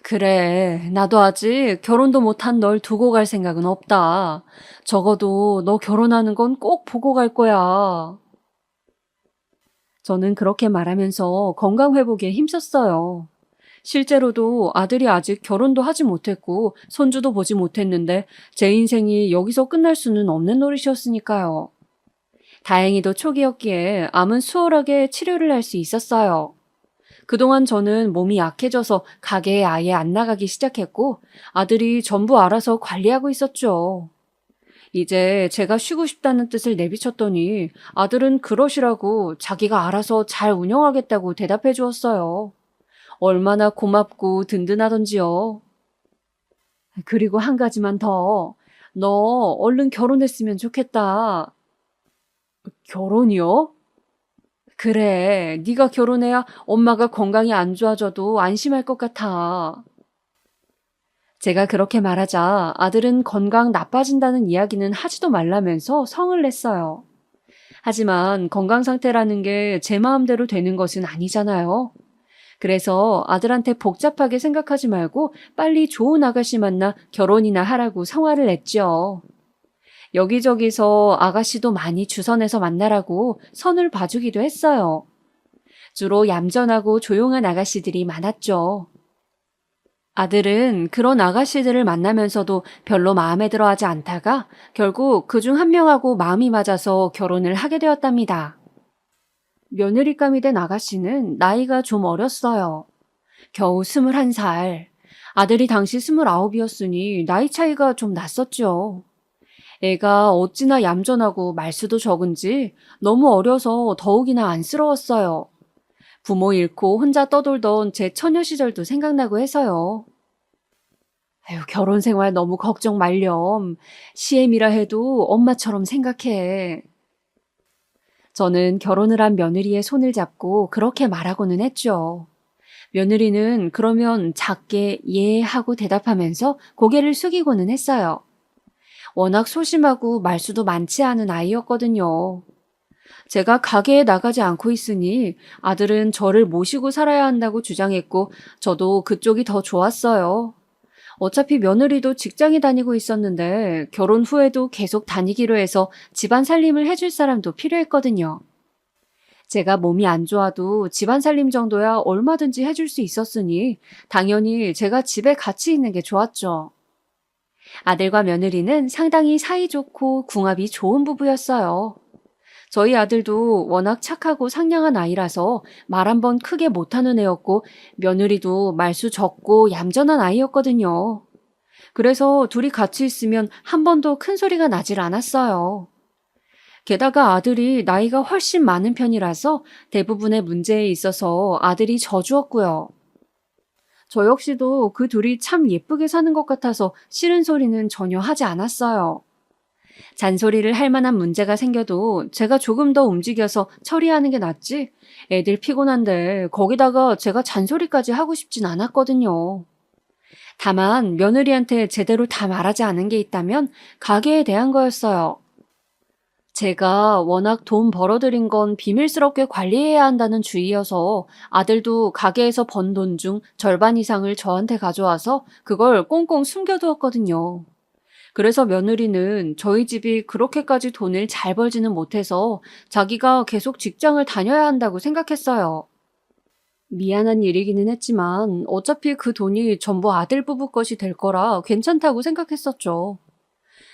그래, 나도 아직 결혼도 못한 널 두고 갈 생각은 없다. 적어도 너 결혼하는 건 꼭 보고 갈 거야. 저는 그렇게 말하면서 건강 회복에 힘썼어요. 실제로도 아들이 아직 결혼도 하지 못했고 손주도 보지 못했는데 제 인생이 여기서 끝날 수는 없는 노릇이었으니까요. 다행히도 초기였기에 암은 수월하게 치료를 할 수 있었어요. 그동안 저는 몸이 약해져서 가게에 아예 안 나가기 시작했고 아들이 전부 알아서 관리하고 있었죠. 이제 제가 쉬고 싶다는 뜻을 내비쳤더니 아들은 그러시라고 자기가 알아서 잘 운영하겠다고 대답해 주었어요. 얼마나 고맙고 든든하던지요. 그리고 한 가지만 더. 너 얼른 결혼했으면 좋겠다. 결혼이요? 그래, 네가 결혼해야 엄마가 건강이 안 좋아져도 안심할 것 같아. 제가 그렇게 말하자 아들은 건강 나빠진다는 이야기는 하지도 말라면서 성을 냈어요. 하지만 건강 상태라는 게 제 마음대로 되는 것은 아니잖아요. 그래서 아들한테 복잡하게 생각하지 말고 빨리 좋은 아가씨 만나 결혼이나 하라고 성화를 냈죠. 여기저기서 아가씨도 많이 주선해서 만나라고 선을 봐주기도 했어요. 주로 얌전하고 조용한 아가씨들이 많았죠. 아들은 그런 아가씨들을 만나면서도 별로 마음에 들어 하지 않다가 결국 그중 한 명하고 마음이 맞아서 결혼을 하게 되었답니다. 며느리감이 된 아가씨는 나이가 좀 어렸어요. 겨우 21살. 아들이 당시 29이었으니 나이 차이가 좀 났었죠. 애가 어찌나 얌전하고 말수도 적은지 너무 어려서 더욱이나 안쓰러웠어요. 부모 잃고 혼자 떠돌던 제 처녀 시절도 생각나고 해서요. 아유, 결혼 생활 너무 걱정 말렴. 시엠이라 해도 엄마처럼 생각해. 저는 결혼을 한 며느리의 손을 잡고 그렇게 말하고는 했죠. 며느리는 그러면 작게 예 하고 대답하면서 고개를 숙이고는 했어요. 워낙 소심하고 말수도 많지 않은 아이였거든요. 제가 가게에 나가지 않고 있으니 아들은 저를 모시고 살아야 한다고 주장했고 저도 그쪽이 더 좋았어요. 어차피 며느리도 직장에 다니고 있었는데 결혼 후에도 계속 다니기로 해서 집안 살림을 해줄 사람도 필요했거든요. 제가 몸이 안 좋아도 집안 살림 정도야 얼마든지 해줄 수 있었으니 당연히 제가 집에 같이 있는 게 좋았죠. 아들과 며느리는 상당히 사이좋고 궁합이 좋은 부부였어요. 저희 아들도 워낙 착하고 상냥한 아이라서 말 한 번 크게 못하는 애였고 며느리도 말수 적고 얌전한 아이였거든요. 그래서 둘이 같이 있으면 한 번도 큰 소리가 나질 않았어요. 게다가 아들이 나이가 훨씬 많은 편이라서 대부분의 문제에 있어서 아들이 져주었고요. 저 역시도 그 둘이 참 예쁘게 사는 것 같아서 싫은 소리는 전혀 하지 않았어요. 잔소리를 할 만한 문제가 생겨도 제가 조금 더 움직여서 처리하는 게 낫지 애들 피곤한데 거기다가 제가 잔소리까지 하고 싶진 않았거든요. 다만 며느리한테 제대로 다 말하지 않은 게 있다면 가게에 대한 거였어요. 제가 워낙 돈 벌어들인 건 비밀스럽게 관리해야 한다는 주의여서 아들도 가게에서 번 돈 중 절반 이상을 저한테 가져와서 그걸 꽁꽁 숨겨두었거든요. 그래서 며느리는 저희 집이 그렇게까지 돈을 잘 벌지는 못해서 자기가 계속 직장을 다녀야 한다고 생각했어요. 미안한 일이기는 했지만 어차피 그 돈이 전부 아들 부부 것이 될 거라 괜찮다고 생각했었죠.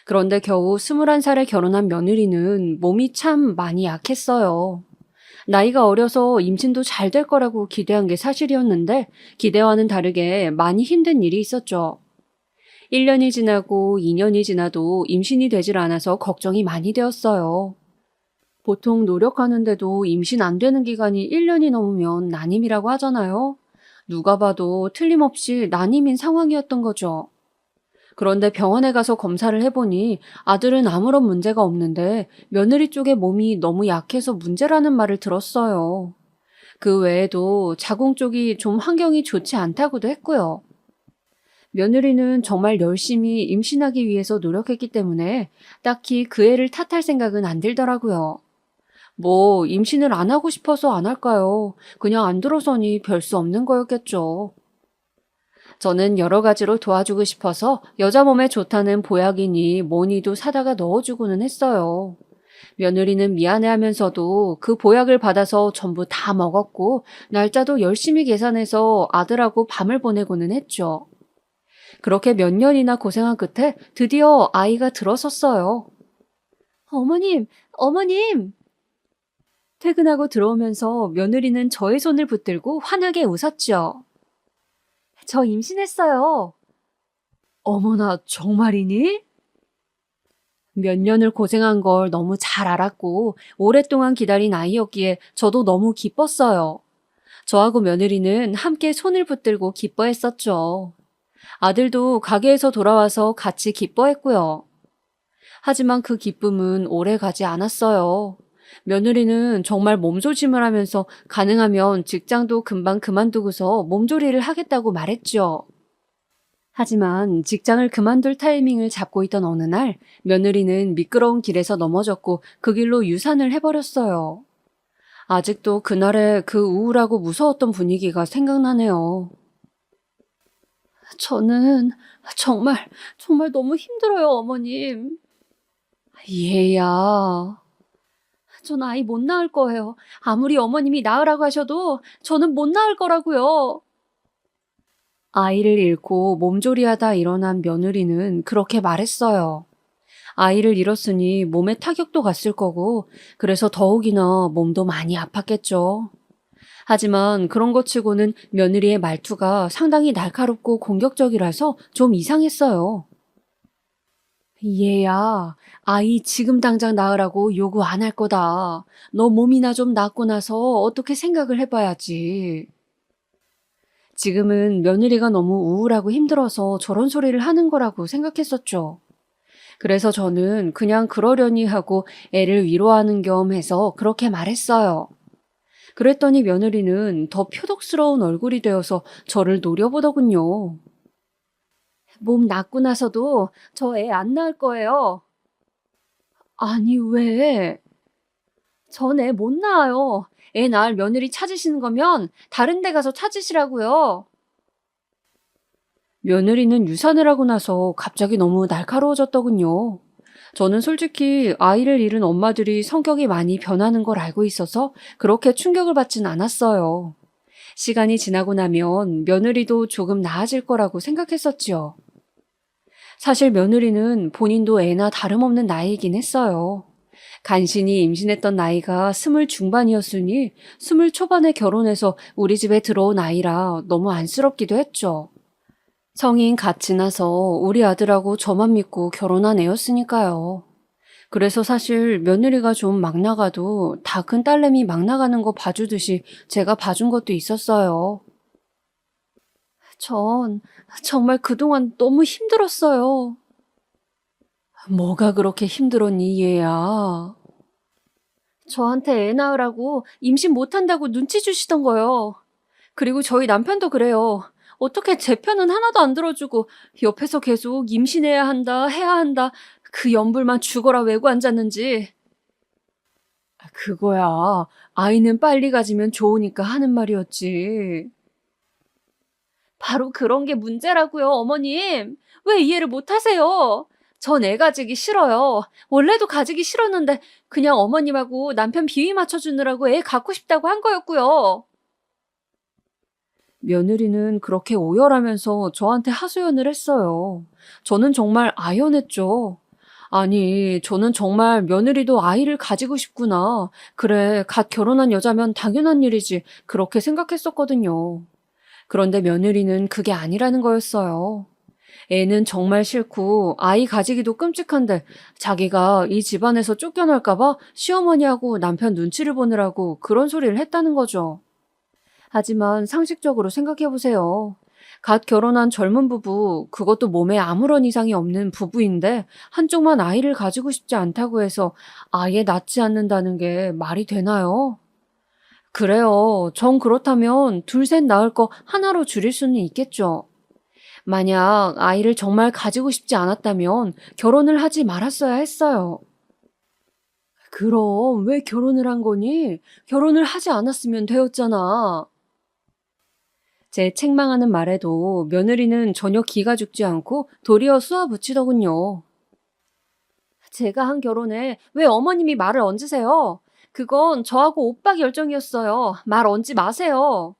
그런데 겨우 21살에 결혼한 며느리는 몸이 참 많이 약했어요. 나이가 어려서 임신도 잘 될 거라고 기대한 게 사실이었는데 기대와는 다르게 많이 힘든 일이 있었죠. 1년이 지나고 2년이 지나도 임신이 되질 않아서 걱정이 많이 되었어요. 보통 노력하는데도 임신 안 되는 기간이 1년이 넘으면 난임이라고 하잖아요. 누가 봐도 틀림없이 난임인 상황이었던 거죠. 그런데 병원에 가서 검사를 해보니 아들은 아무런 문제가 없는데 며느리 쪽의 몸이 너무 약해서 문제라는 말을 들었어요. 그 외에도 자궁 쪽이 좀 환경이 좋지 않다고도 했고요. 며느리는 정말 열심히 임신하기 위해서 노력했기 때문에 딱히 그 애를 탓할 생각은 안 들더라고요. 뭐 임신을 안 하고 싶어서 안 할까요? 그냥 안 들어서니 별 수 없는 거였겠죠. 저는 여러 가지로 도와주고 싶어서 여자 몸에 좋다는 보약이니 뭐니도 사다가 넣어주고는 했어요. 며느리는 미안해하면서도 그 보약을 받아서 전부 다 먹었고 날짜도 열심히 계산해서 아들하고 밤을 보내고는 했죠. 그렇게 몇 년이나 고생한 끝에 드디어 아이가 들어섰어요. 어머님, 어머님! 퇴근하고 들어오면서 며느리는 저의 손을 붙들고 환하게 웃었죠. 저 임신했어요. 어머나, 정말이니? 몇 년을 고생한 걸 너무 잘 알았고 오랫동안 기다린 아이였기에 저도 너무 기뻤어요. 저하고 며느리는 함께 손을 붙들고 기뻐했었죠. 아들도 가게에서 돌아와서 같이 기뻐했고요. 하지만 그 기쁨은 오래 가지 않았어요. 며느리는 정말 몸조심을 하면서 가능하면 직장도 금방 그만두고서 몸조리를 하겠다고 말했죠. 하지만 직장을 그만둘 타이밍을 잡고 있던 어느 날 며느리는 미끄러운 길에서 넘어졌고 그 길로 유산을 해버렸어요. 아직도 그날의 그 우울하고 무서웠던 분위기가 생각나네요. 저는 정말 너무 힘들어요, 어머님. 얘야. 전 아이 못 낳을 거예요. 아무리 어머님이 낳으라고 하셔도 저는 못 낳을 거라고요. 아이를 잃고 몸조리하다 일어난 며느리는 그렇게 말했어요. 아이를 잃었으니 몸에 타격도 갔을 거고, 그래서 더욱이나 몸도 많이 아팠겠죠. 하지만 그런 것 치고는 며느리의 말투가 상당히 날카롭고 공격적이라서 좀 이상했어요. 얘야, 아이 지금 당장 낳으라고 요구 안 할 거다. 너 몸이나 좀 낫고 나서 어떻게 생각을 해봐야지. 지금은 며느리가 너무 우울하고 힘들어서 저런 소리를 하는 거라고 생각했었죠. 그래서 저는 그냥 그러려니 하고 애를 위로하는 겸 해서 그렇게 말했어요. 그랬더니 며느리는 더 표독스러운 얼굴이 되어서 저를 노려보더군요. 몸 낫고 나서도 저 애 안 낳을 거예요. 아니, 왜? 전 애 못 낳아요. 애 낳을 며느리 찾으시는 거면 다른 데 가서 찾으시라고요. 며느리는 유산을 하고 나서 갑자기 너무 날카로워졌더군요. 저는 솔직히 아이를 잃은 엄마들이 성격이 많이 변하는 걸 알고 있어서 그렇게 충격을 받진 않았어요. 시간이 지나고 나면 며느리도 조금 나아질 거라고 생각했었지요. 사실 며느리는 본인도 애나 다름없는 나이이긴 했어요. 간신히 임신했던 나이가 20 중반이었으니 20 초반에 결혼해서 우리 집에 들어온 아이라 너무 안쓰럽기도 했죠. 성인 갓 지나서 우리 아들하고 저만 믿고 결혼한 애였으니까요. 그래서 사실 며느리가 좀 막 나가도 다 큰 딸내미 막 나가는 거 봐주듯이 제가 봐준 것도 있었어요. 전 정말 그동안 너무 힘들었어요. 뭐가 그렇게 힘들었니, 얘야? 저한테 애 낳으라고 임신 못한다고 눈치 주시던 거요. 그리고 저희 남편도 그래요. 어떻게 제 편은 하나도 안 들어주고 옆에서 계속 임신해야 한다, 해야 한다. 그 연불만 죽어라 외고 앉았는지. 그거야. 아이는 빨리 가지면 좋으니까 하는 말이었지. 바로 그런 게 문제라고요, 어머님. 왜 이해를 못 하세요? 전 애 가지기 싫어요. 원래도 가지기 싫었는데 그냥 어머님하고 남편 비위 맞춰주느라고 애 갖고 싶다고 한 거였고요. 며느리는 그렇게 오열하면서 저한테 하소연을 했어요. 저는 정말 아연했죠. 아니, 저는 정말 며느리도 아이를 가지고 싶구나. 그래, 갓 결혼한 여자면 당연한 일이지. 그렇게 생각했었거든요. 그런데 며느리는 그게 아니라는 거였어요. 애는 정말 싫고 아이 가지기도 끔찍한데 자기가 이 집안에서 쫓겨날까봐 시어머니하고 남편 눈치를 보느라고 그런 소리를 했다는 거죠. 하지만 상식적으로 생각해보세요. 갓 결혼한 젊은 부부, 그것도 몸에 아무런 이상이 없는 부부인데 한쪽만 아이를 가지고 싶지 않다고 해서 아예 낳지 않는다는 게 말이 되나요? 그래요. 정 그렇다면 둘, 셋 낳을 거 하나로 줄일 수는 있겠죠. 만약 아이를 정말 가지고 싶지 않았다면 결혼을 하지 말았어야 했어요. 그럼 왜 결혼을 한 거니? 결혼을 하지 않았으면 되었잖아. 제 책망하는 말에도 며느리는 전혀 기가 죽지 않고 도리어 쏘아붙이더군요. 제가 한 결혼에 왜 어머님이 말을 얹으세요? 그건 저하고 오빠 결정이었어요. 말 얹지 마세요.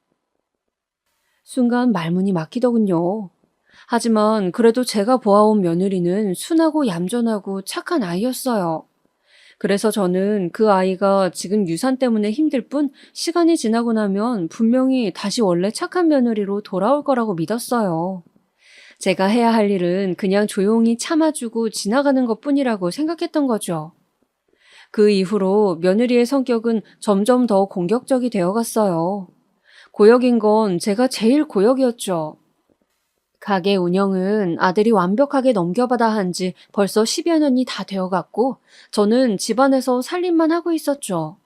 순간 말문이 막히더군요. 하지만 그래도 제가 보아온 며느리는 순하고 얌전하고 착한 아이였어요. 그래서 저는 그 아이가 지금 유산 때문에 힘들 뿐 시간이 지나고 나면 분명히 다시 원래 착한 며느리로 돌아올 거라고 믿었어요. 제가 해야 할 일은 그냥 조용히 참아주고 지나가는 것뿐이라고 생각했던 거죠. 그 이후로 며느리의 성격은 점점 더 공격적이 되어갔어요. 고역인 건 제가 제일 고역이었죠. 가게 운영은 아들이 완벽하게 넘겨받아 한 지 벌써 10여 년이 다 되어갔고 저는 집안에서 살림만 하고 있었죠.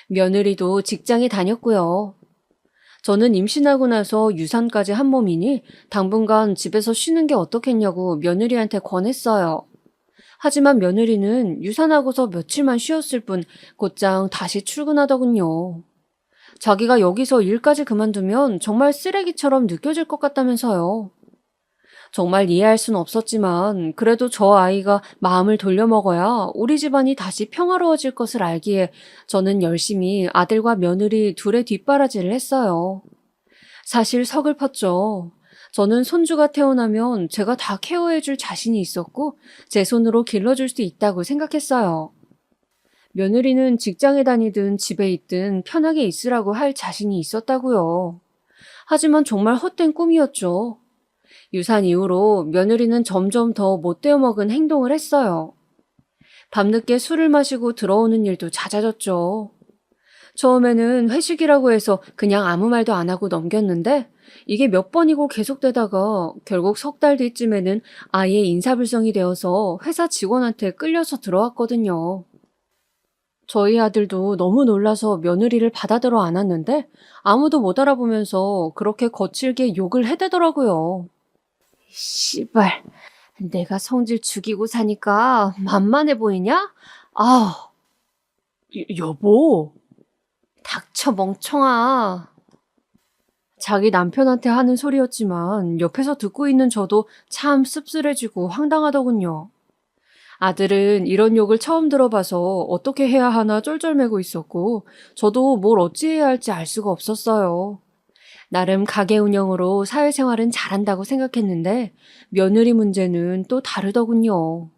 며느리도 직장에 다녔고요. 저는 임신하고 나서 유산까지 한 몸이니 당분간 집에서 쉬는 게 어떻겠냐고 며느리한테 권했어요. 하지만 며느리는 유산하고서 며칠만 쉬었을 뿐 곧장 다시 출근하더군요. 자기가 여기서 일까지 그만두면 정말 쓰레기처럼 느껴질 것 같다면서요. 정말 이해할 순 없었지만 그래도 저 아이가 마음을 돌려먹어야 우리 집안이 다시 평화로워질 것을 알기에 저는 열심히 아들과 며느리 둘의 뒷바라지를 했어요. 사실 서글펐죠. 저는 손주가 태어나면 제가 다 케어해줄 자신이 있었고 제 손으로 길러줄 수 있다고 생각했어요. 며느리는 직장에 다니든 집에 있든 편하게 있으라고 할 자신이 있었다고요. 하지만 정말 헛된 꿈이었죠. 유산 이후로 며느리는 점점 더 못되어 먹은 행동을 했어요. 밤늦게 술을 마시고 들어오는 일도 잦아졌죠. 처음에는 회식이라고 해서 그냥 아무 말도 안 하고 넘겼는데 이게 몇 번이고 계속되다가 결국 석 달 뒤쯤에는 아예 인사불성이 되어서 회사 직원한테 끌려서 들어왔거든요. 저희 아들도 너무 놀라서 며느리를 받아들어 안았는데 아무도 못 알아보면서 그렇게 거칠게 욕을 해대더라고요. 씨발, 내가 성질 죽이고 사니까 만만해 보이냐? 아, 여보. 닥쳐 멍청아. 자기 남편한테 하는 소리였지만 옆에서 듣고 있는 저도 참 씁쓸해지고 황당하더군요. 아들은 이런 욕을 처음 들어봐서 어떻게 해야 하나 쫄쫄매고 있었고 저도 뭘 어찌해야 할지 알 수가 없었어요. 나름 가게 운영으로 사회생활은 잘한다고 생각했는데 며느리 문제는 또 다르더군요.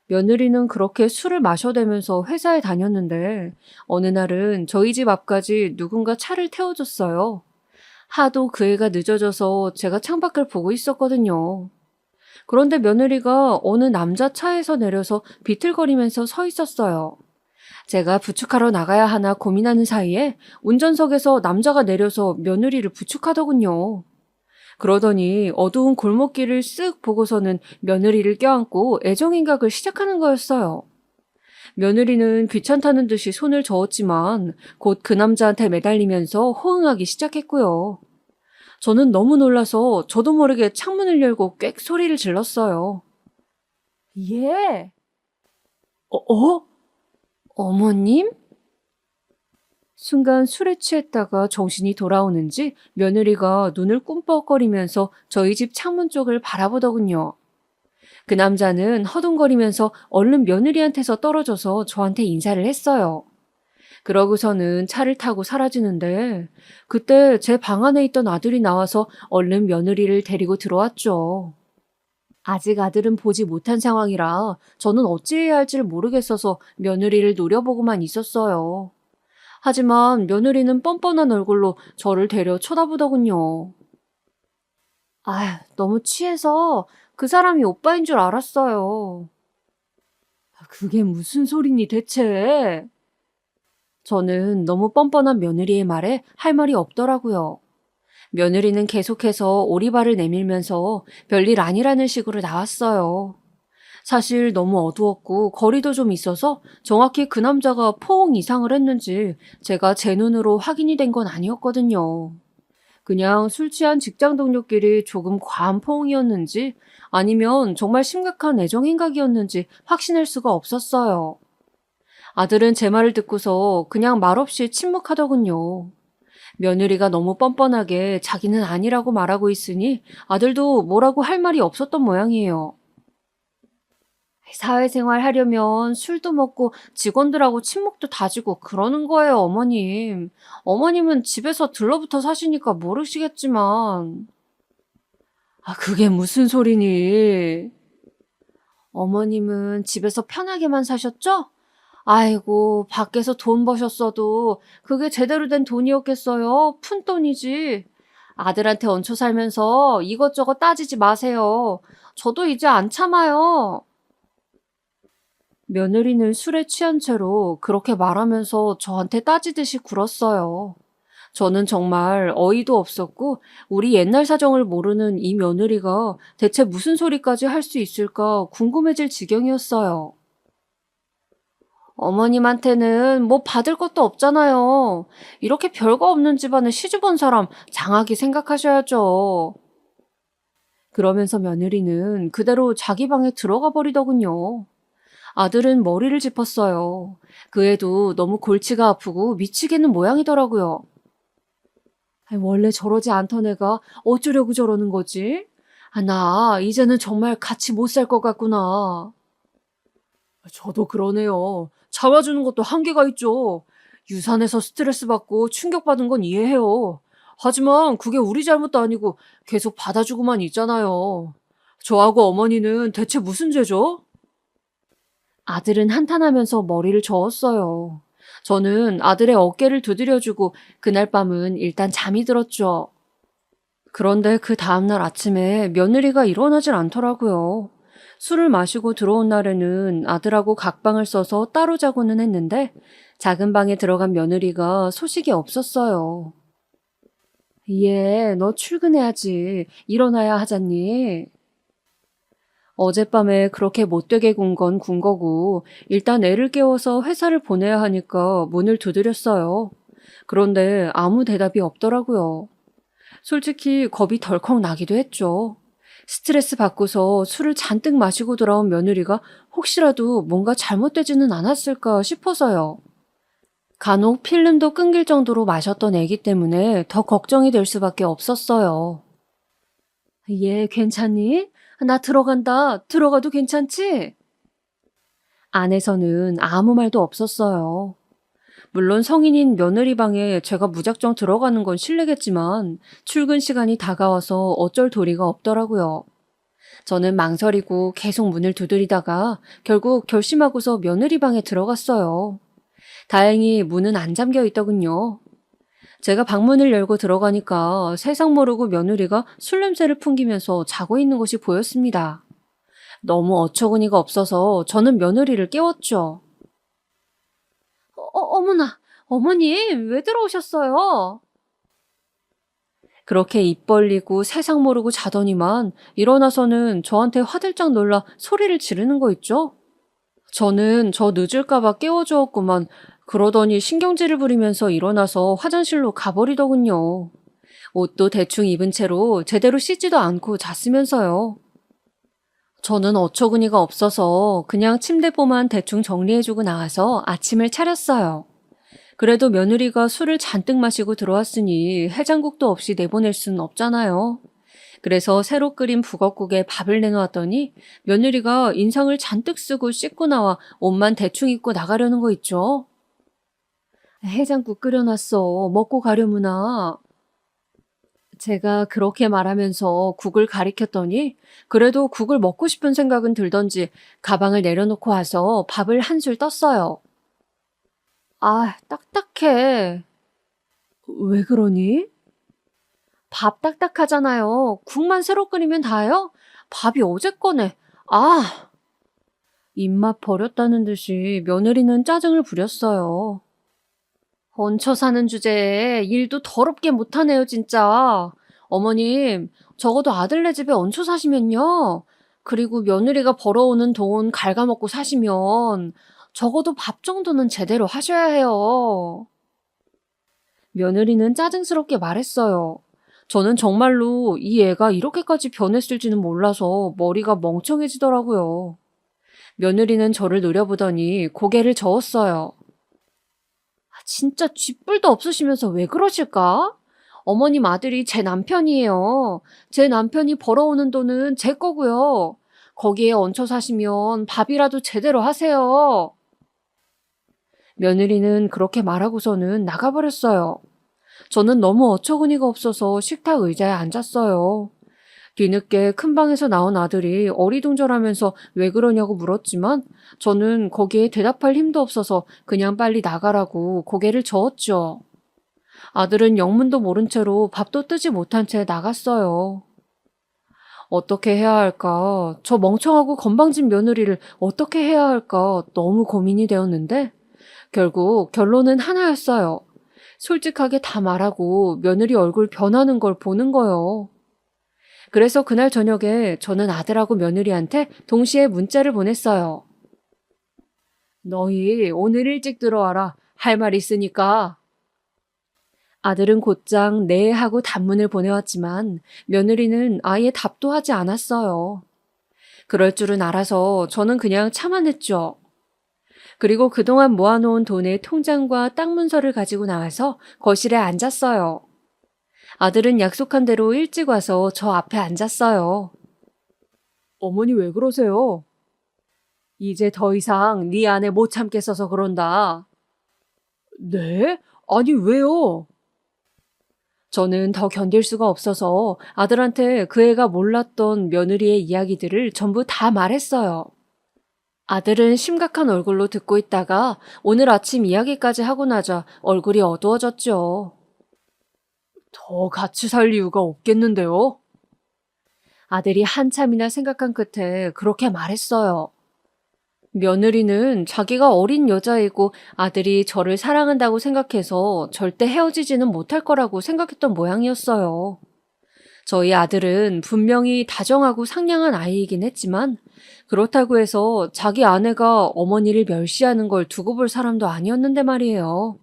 며느리는 그렇게 술을 마셔대면서 회사에 다녔는데 어느 날은 저희 집 앞까지 누군가 차를 태워줬어요. 하도 그 애가 늦어져서 제가 창밖을 보고 있었거든요. 그런데 며느리가 어느 남자 차에서 내려서 비틀거리면서 서 있었어요. 제가 부축하러 나가야 하나 고민하는 사이에 운전석에서 남자가 내려서 며느리를 부축하더군요. 그러더니 어두운 골목길을 쓱 보고서는 며느리를 껴안고 애정행각을 시작하는 거였어요. 며느리는 귀찮다는 듯이 손을 저었지만 곧 그 남자한테 매달리면서 호응하기 시작했고요. 저는 너무 놀라서 저도 모르게 창문을 열고 꽥 소리를 질렀어요. 예. 어머님? 순간 술에 취했다가 정신이 돌아오는지 며느리가 눈을 꿈뻑거리면서 저희 집 창문 쪽을 바라보더군요. 그 남자는 허둥거리면서 얼른 며느리한테서 떨어져서 저한테 인사를 했어요. 그러고서는 차를 타고 사라지는데 그때 제 방 안에 있던 아들이 나와서 얼른 며느리를 데리고 들어왔죠. 아직 아들은 보지 못한 상황이라 저는 어찌해야 할지를 모르겠어서 며느리를 노려보고만 있었어요. 하지만 며느리는 뻔뻔한 얼굴로 저를 데려 쳐다보더군요. 아휴, 너무 취해서 그 사람이 오빠인 줄 알았어요. 그게 무슨 소리니 대체? 저는 너무 뻔뻔한 며느리의 말에 할 말이 없더라고요. 며느리는 계속해서 오리발을 내밀면서 별일 아니라는 식으로 나왔어요. 사실 너무 어두웠고 거리도 좀 있어서 정확히 그 남자가 포옹 이상을 했는지 제가 제 눈으로 확인이 된 건 아니었거든요. 그냥 술 취한 직장 동료끼리 조금 과한 포옹이었는지 아니면 정말 심각한 애정 행각이었는지 확신할 수가 없었어요. 아들은 제 말을 듣고서 그냥 말없이 침묵하더군요. 며느리가 너무 뻔뻔하게 자기는 아니라고 말하고 있으니 아들도 뭐라고 할 말이 없었던 모양이에요. 사회생활 하려면 술도 먹고 직원들하고 친목도 다지고 그러는 거예요, 어머님. 어머님은 집에서 들러붙어 사시니까 모르시겠지만. 그게 무슨 소리니? 어머님은 집에서 편하게만 사셨죠? 아이고, 밖에서 돈 버셨어도 그게 제대로 된 돈이었겠어요? 푼돈이지. 아들한테 얹혀 살면서 이것저것 따지지 마세요. 저도 이제 안 참아요. 며느리는 술에 취한 채로 그렇게 말하면서 저한테 따지듯이 굴었어요. 저는 정말 어이도 없었고 우리 옛날 사정을 모르는 이 며느리가 대체 무슨 소리까지 할 수 있을까 궁금해질 지경이었어요. 어머님한테는 뭐 받을 것도 없잖아요. 이렇게 별거 없는 집안에 시집 온 사람 장하게 생각하셔야죠. 그러면서 며느리는 그대로 자기 방에 들어가 버리더군요. 아들은 머리를 짚었어요. 그 애도 너무 골치가 아프고 미치겠는 모양이더라고요. 원래 저러지 않던 애가 어쩌려고 저러는 거지? 나 이제는 정말 같이 못 살 것 같구나. 저도 그러네요. 잡아주는 것도 한계가 있죠. 유산에서 스트레스 받고 충격받은 건 이해해요. 하지만 그게 우리 잘못도 아니고 계속 받아주고만 있잖아요. 저하고 어머니는 대체 무슨 죄죠? 아들은 한탄하면서 머리를 저었어요. 저는 아들의 어깨를 두드려주고 그날 밤은 일단 잠이 들었죠. 그런데 그 다음날 아침에 며느리가 일어나질 않더라고요. 술을 마시고 들어온 날에는 아들하고 각방을 써서 따로 자고는 했는데 작은 방에 들어간 며느리가 소식이 없었어요. 얘, 너 출근해야지. 일어나야 하잖니. 어젯밤에 그렇게 못되게 군 거고 일단 애를 깨워서 회사를 보내야 하니까 문을 두드렸어요. 그런데 아무 대답이 없더라고요. 솔직히 겁이 덜컥 나기도 했죠. 스트레스 받고서 술을 잔뜩 마시고 돌아온 며느리가 혹시라도 뭔가 잘못되지는 않았을까 싶어서요. 간혹 필름도 끊길 정도로 마셨던 애기 때문에 더 걱정이 될 수밖에 없었어요. 얘 괜찮니? 나 들어간다. 들어가도 괜찮지? 안에서는 아무 말도 없었어요. 물론 성인인 며느리 방에 제가 무작정 들어가는 건 실례겠지만 출근 시간이 다가와서 어쩔 도리가 없더라고요. 저는 망설이고 계속 문을 두드리다가 결국 결심하고서 며느리 방에 들어갔어요. 다행히 문은 안 잠겨 있더군요. 제가 방문을 열고 들어가니까 세상 모르고 며느리가 술 냄새를 풍기면서 자고 있는 것이 보였습니다. 너무 어처구니가 없어서 저는 며느리를 깨웠죠. 어머나, 어머님, 왜 들어오셨어요? 그렇게 입 벌리고 세상 모르고 자더니만 일어나서는 저한테 화들짝 놀라 소리를 지르는 거 있죠? 저는 저 늦을까봐 깨워주었구만. 그러더니 신경질을 부리면서 일어나서 화장실로 가버리더군요. 옷도 대충 입은 채로 제대로 씻지도 않고 잤으면서요. 저는 어처구니가 없어서 그냥 침대보만 대충 정리해주고 나와서 아침을 차렸어요. 그래도 며느리가 술을 잔뜩 마시고 들어왔으니 해장국도 없이 내보낼 수는 없잖아요. 그래서 새로 끓인 북엇국에 밥을 내놓았더니 며느리가 인상을 잔뜩 쓰고 씻고 나와 옷만 대충 입고 나가려는 거 있죠. 해장국 끓여놨어. 먹고 가려무나. 제가 그렇게 말하면서 국을 가리켰더니 그래도 국을 먹고 싶은 생각은 들던지 가방을 내려놓고 와서 밥을 한술 떴어요. 아, 딱딱해. 왜 그러니? 밥 딱딱하잖아요. 국만 새로 끓이면 다요? 밥이 어제 거네. 아! 입맛 버렸다는 듯이 며느리는 짜증을 부렸어요. 얹혀 사는 주제에 일도 더럽게 못하네요, 진짜. 어머님, 적어도 아들네 집에 얹혀 사시면요. 그리고 며느리가 벌어오는 돈 갉아먹고 사시면 적어도 밥 정도는 제대로 하셔야 해요. 며느리는 짜증스럽게 말했어요. 저는 정말로 이 애가 이렇게까지 변했을지는 몰라서 머리가 멍청해지더라고요. 며느리는 저를 노려보더니 고개를 저었어요. 진짜 쥐뿔도 없으시면서 왜 그러실까? 어머님 아들이 제 남편이에요. 제 남편이 벌어오는 돈은 제 거고요. 거기에 얹혀 사시면 밥이라도 제대로 하세요. 며느리는 그렇게 말하고서는 나가버렸어요. 저는 너무 어처구니가 없어서 식탁 의자에 앉았어요. 뒤늦게 큰 방에서 나온 아들이 어리둥절하면서 왜 그러냐고 물었지만 저는 거기에 대답할 힘도 없어서 그냥 빨리 나가라고 고개를 저었죠. 아들은 영문도 모른 채로 밥도 뜨지 못한 채 나갔어요. 어떻게 해야 할까? 저 멍청하고 건방진 며느리를 어떻게 해야 할까? 너무 고민이 되었는데 결국 결론은 하나였어요. 솔직하게 다 말하고 며느리 얼굴 변하는 걸 보는 거요. 그래서 그날 저녁에 저는 아들하고 며느리한테 동시에 문자를 보냈어요. 너희 오늘 일찍 들어와라. 할 말 있으니까. 아들은 곧장 네 하고 단문을 보내왔지만 며느리는 아예 답도 하지 않았어요. 그럴 줄은 알아서 저는 그냥 참아냈죠. 그리고 그동안 모아놓은 돈의 통장과 땅 문서를 가지고 나와서 거실에 앉았어요. 아들은 약속한 대로 일찍 와서 저 앞에 앉았어요. 어머니 왜 그러세요? 이제 더 이상 네 아내 못 참겠어서 그런다. 네? 아니 왜요? 저는 더 견딜 수가 없어서 아들한테 그 애가 몰랐던 며느리의 이야기들을 전부 다 말했어요. 아들은 심각한 얼굴로 듣고 있다가 오늘 아침 이야기까지 하고 나자 얼굴이 어두워졌죠. 더 같이 살 이유가 없겠는데요? 아들이 한참이나 생각한 끝에 그렇게 말했어요. 며느리는 자기가 어린 여자이고 아들이 저를 사랑한다고 생각해서 절대 헤어지지는 못할 거라고 생각했던 모양이었어요. 저희 아들은 분명히 다정하고 상냥한 아이이긴 했지만 그렇다고 해서 자기 아내가 어머니를 멸시하는 걸 두고 볼 사람도 아니었는데 말이에요.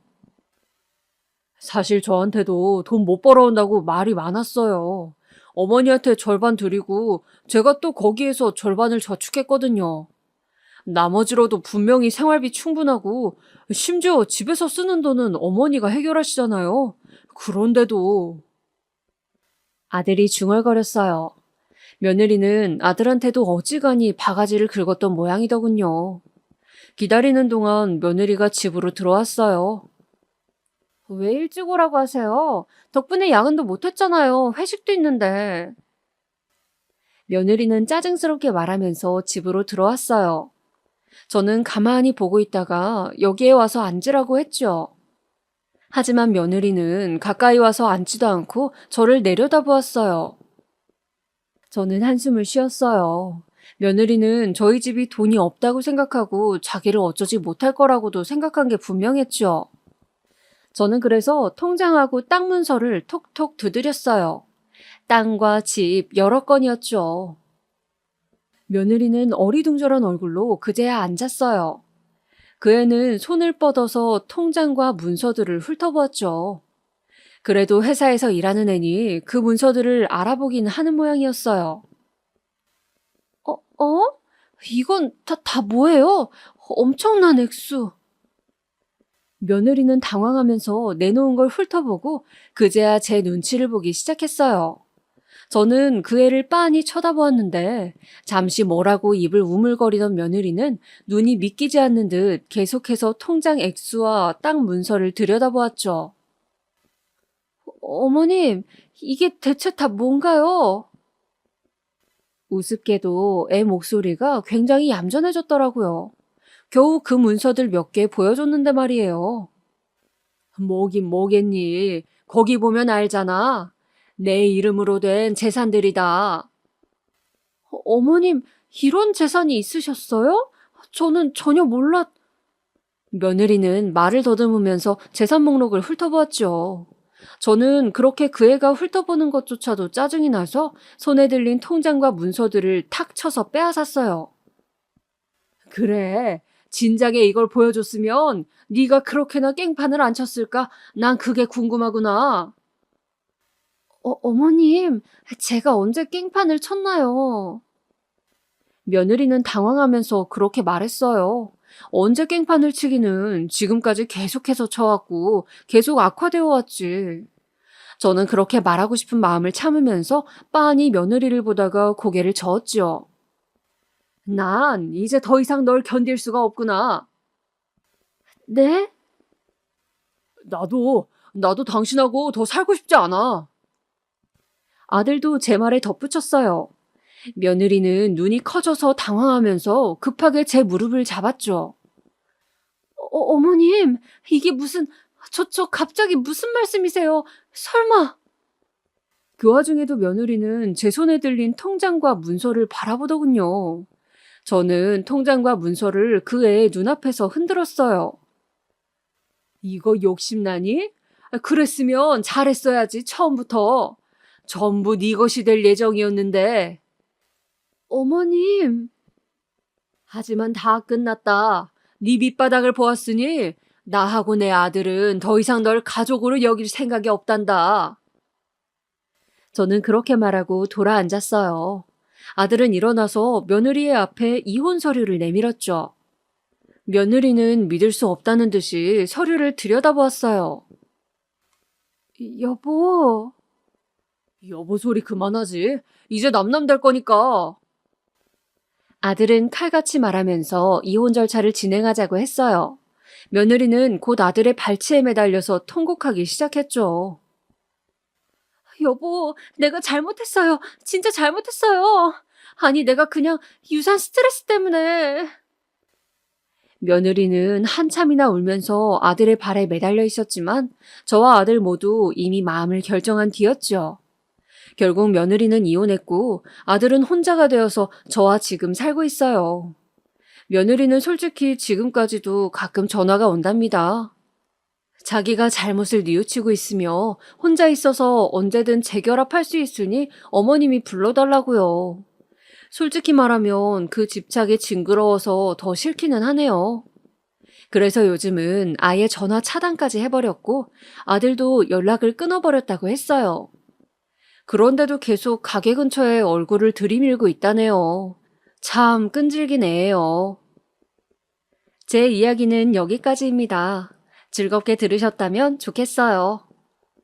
사실 저한테도 돈 못 벌어온다고 말이 많았어요. 어머니한테 절반 드리고 제가 또 거기에서 절반을 저축했거든요. 나머지로도 분명히 생활비 충분하고 심지어 집에서 쓰는 돈은 어머니가 해결하시잖아요. 그런데도 아들이 중얼거렸어요. 며느리는 아들한테도 어지간히 바가지를 긁었던 모양이더군요. 기다리는 동안 며느리가 집으로 들어왔어요. 왜 일찍 오라고 하세요? 덕분에 야근도 못했잖아요. 회식도 있는데. 며느리는 짜증스럽게 말하면서 집으로 들어왔어요. 저는 가만히 보고 있다가 여기에 와서 앉으라고 했죠. 하지만 며느리는 가까이 와서 앉지도 않고 저를 내려다보았어요. 저는 한숨을 쉬었어요. 며느리는 저희 집이 돈이 없다고 생각하고 자기를 어쩌지 못할 거라고도 생각한 게 분명했죠. 저는 그래서 통장하고 땅 문서를 톡톡 두드렸어요. 땅과 집 여러 건이었죠. 며느리는 어리둥절한 얼굴로 그제야 앉았어요. 그 애는 손을 뻗어서 통장과 문서들을 훑어보았죠. 그래도 회사에서 일하는 애니 그 문서들을 알아보긴 하는 모양이었어요. 어? 이건 다 뭐예요? 엄청난 액수. 며느리는 당황하면서 내놓은 걸 훑어보고 그제야 제 눈치를 보기 시작했어요. 저는 그 애를 빤히 쳐다보았는데 잠시 뭐라고 입을 우물거리던 며느리는 눈이 믿기지 않는 듯 계속해서 통장 액수와 땅 문서를 들여다보았죠. 어머님, 이게 대체 다 뭔가요? 우습게도 애 목소리가 굉장히 얌전해졌더라고요. 겨우 그 문서들 몇 개 보여줬는데 말이에요. 뭐긴 뭐겠니. 거기 보면 알잖아. 내 이름으로 된 재산들이다. 어머님, 이런 재산이 있으셨어요? 저는 전혀 며느리는 말을 더듬으면서 재산 목록을 훑어보았죠. 저는 그렇게 그 애가 훑어보는 것조차도 짜증이 나서 손에 들린 통장과 문서들을 탁 쳐서 빼앗았어요. 그래, 진작에 이걸 보여줬으면 네가 그렇게나 깽판을 안 쳤을까? 난 그게 궁금하구나. 어머님, 제가 언제 깽판을 쳤나요? 며느리는 당황하면서 그렇게 말했어요. 언제 깽판을 치기는 지금까지 계속해서 쳐왔고 계속 악화되어 왔지. 저는 그렇게 말하고 싶은 마음을 참으면서 빤히 며느리를 보다가 고개를 저었지요. 난 이제 더 이상 널 견딜 수가 없구나. 네? 나도 당신하고 더 살고 싶지 않아. 아들도 제 말에 덧붙였어요. 며느리는 눈이 커져서 당황하면서 급하게 제 무릎을 잡았죠. 어머님, 이게 저 갑자기 무슨 말씀이세요? 설마. 그 와중에도 며느리는 제 손에 들린 통장과 문서를 바라보더군요. 저는 통장과 문서를 그 애의 눈앞에서 흔들었어요. 이거 욕심나니? 그랬으면 잘했어야지, 처음부터. 전부 네 것이 될 예정이었는데. 어머님. 하지만 다 끝났다. 네 밑바닥을 보았으니 나하고 내 아들은 더 이상 널 가족으로 여길 생각이 없단다. 저는 그렇게 말하고 돌아 앉았어요. 아들은 일어나서 며느리의 앞에 이혼 서류를 내밀었죠. 며느리는 믿을 수 없다는 듯이 서류를 들여다보았어요. 여보 소리 그만하지. 이제 남남 될 거니까. 아들은 칼같이 말하면서 이혼 절차를 진행하자고 했어요. 며느리는 곧 아들의 발치에 매달려서 통곡하기 시작했죠. 여보, 내가 잘못했어요. 진짜 잘못했어요. 아니, 내가 그냥 유산 스트레스 때문에. 며느리는 한참이나 울면서 아들의 발에 매달려 있었지만 저와 아들 모두 이미 마음을 결정한 뒤였죠. 결국 며느리는 이혼했고 아들은 혼자가 되어서 저와 지금 살고 있어요. 며느리는 솔직히 지금까지도 가끔 전화가 온답니다. 자기가 잘못을 뉘우치고 있으며 혼자 있어서 언제든 재결합할 수 있으니 어머님이 불러달라고요. 솔직히 말하면 그 집착이 징그러워서 더 싫기는 하네요. 그래서 요즘은 아예 전화 차단까지 해버렸고 아들도 연락을 끊어버렸다고 했어요. 그런데도 계속 가게 근처에 얼굴을 들이밀고 있다네요. 참 끈질긴 애예요. 제 이야기는 여기까지입니다. 즐겁게 들으셨다면 좋겠어요.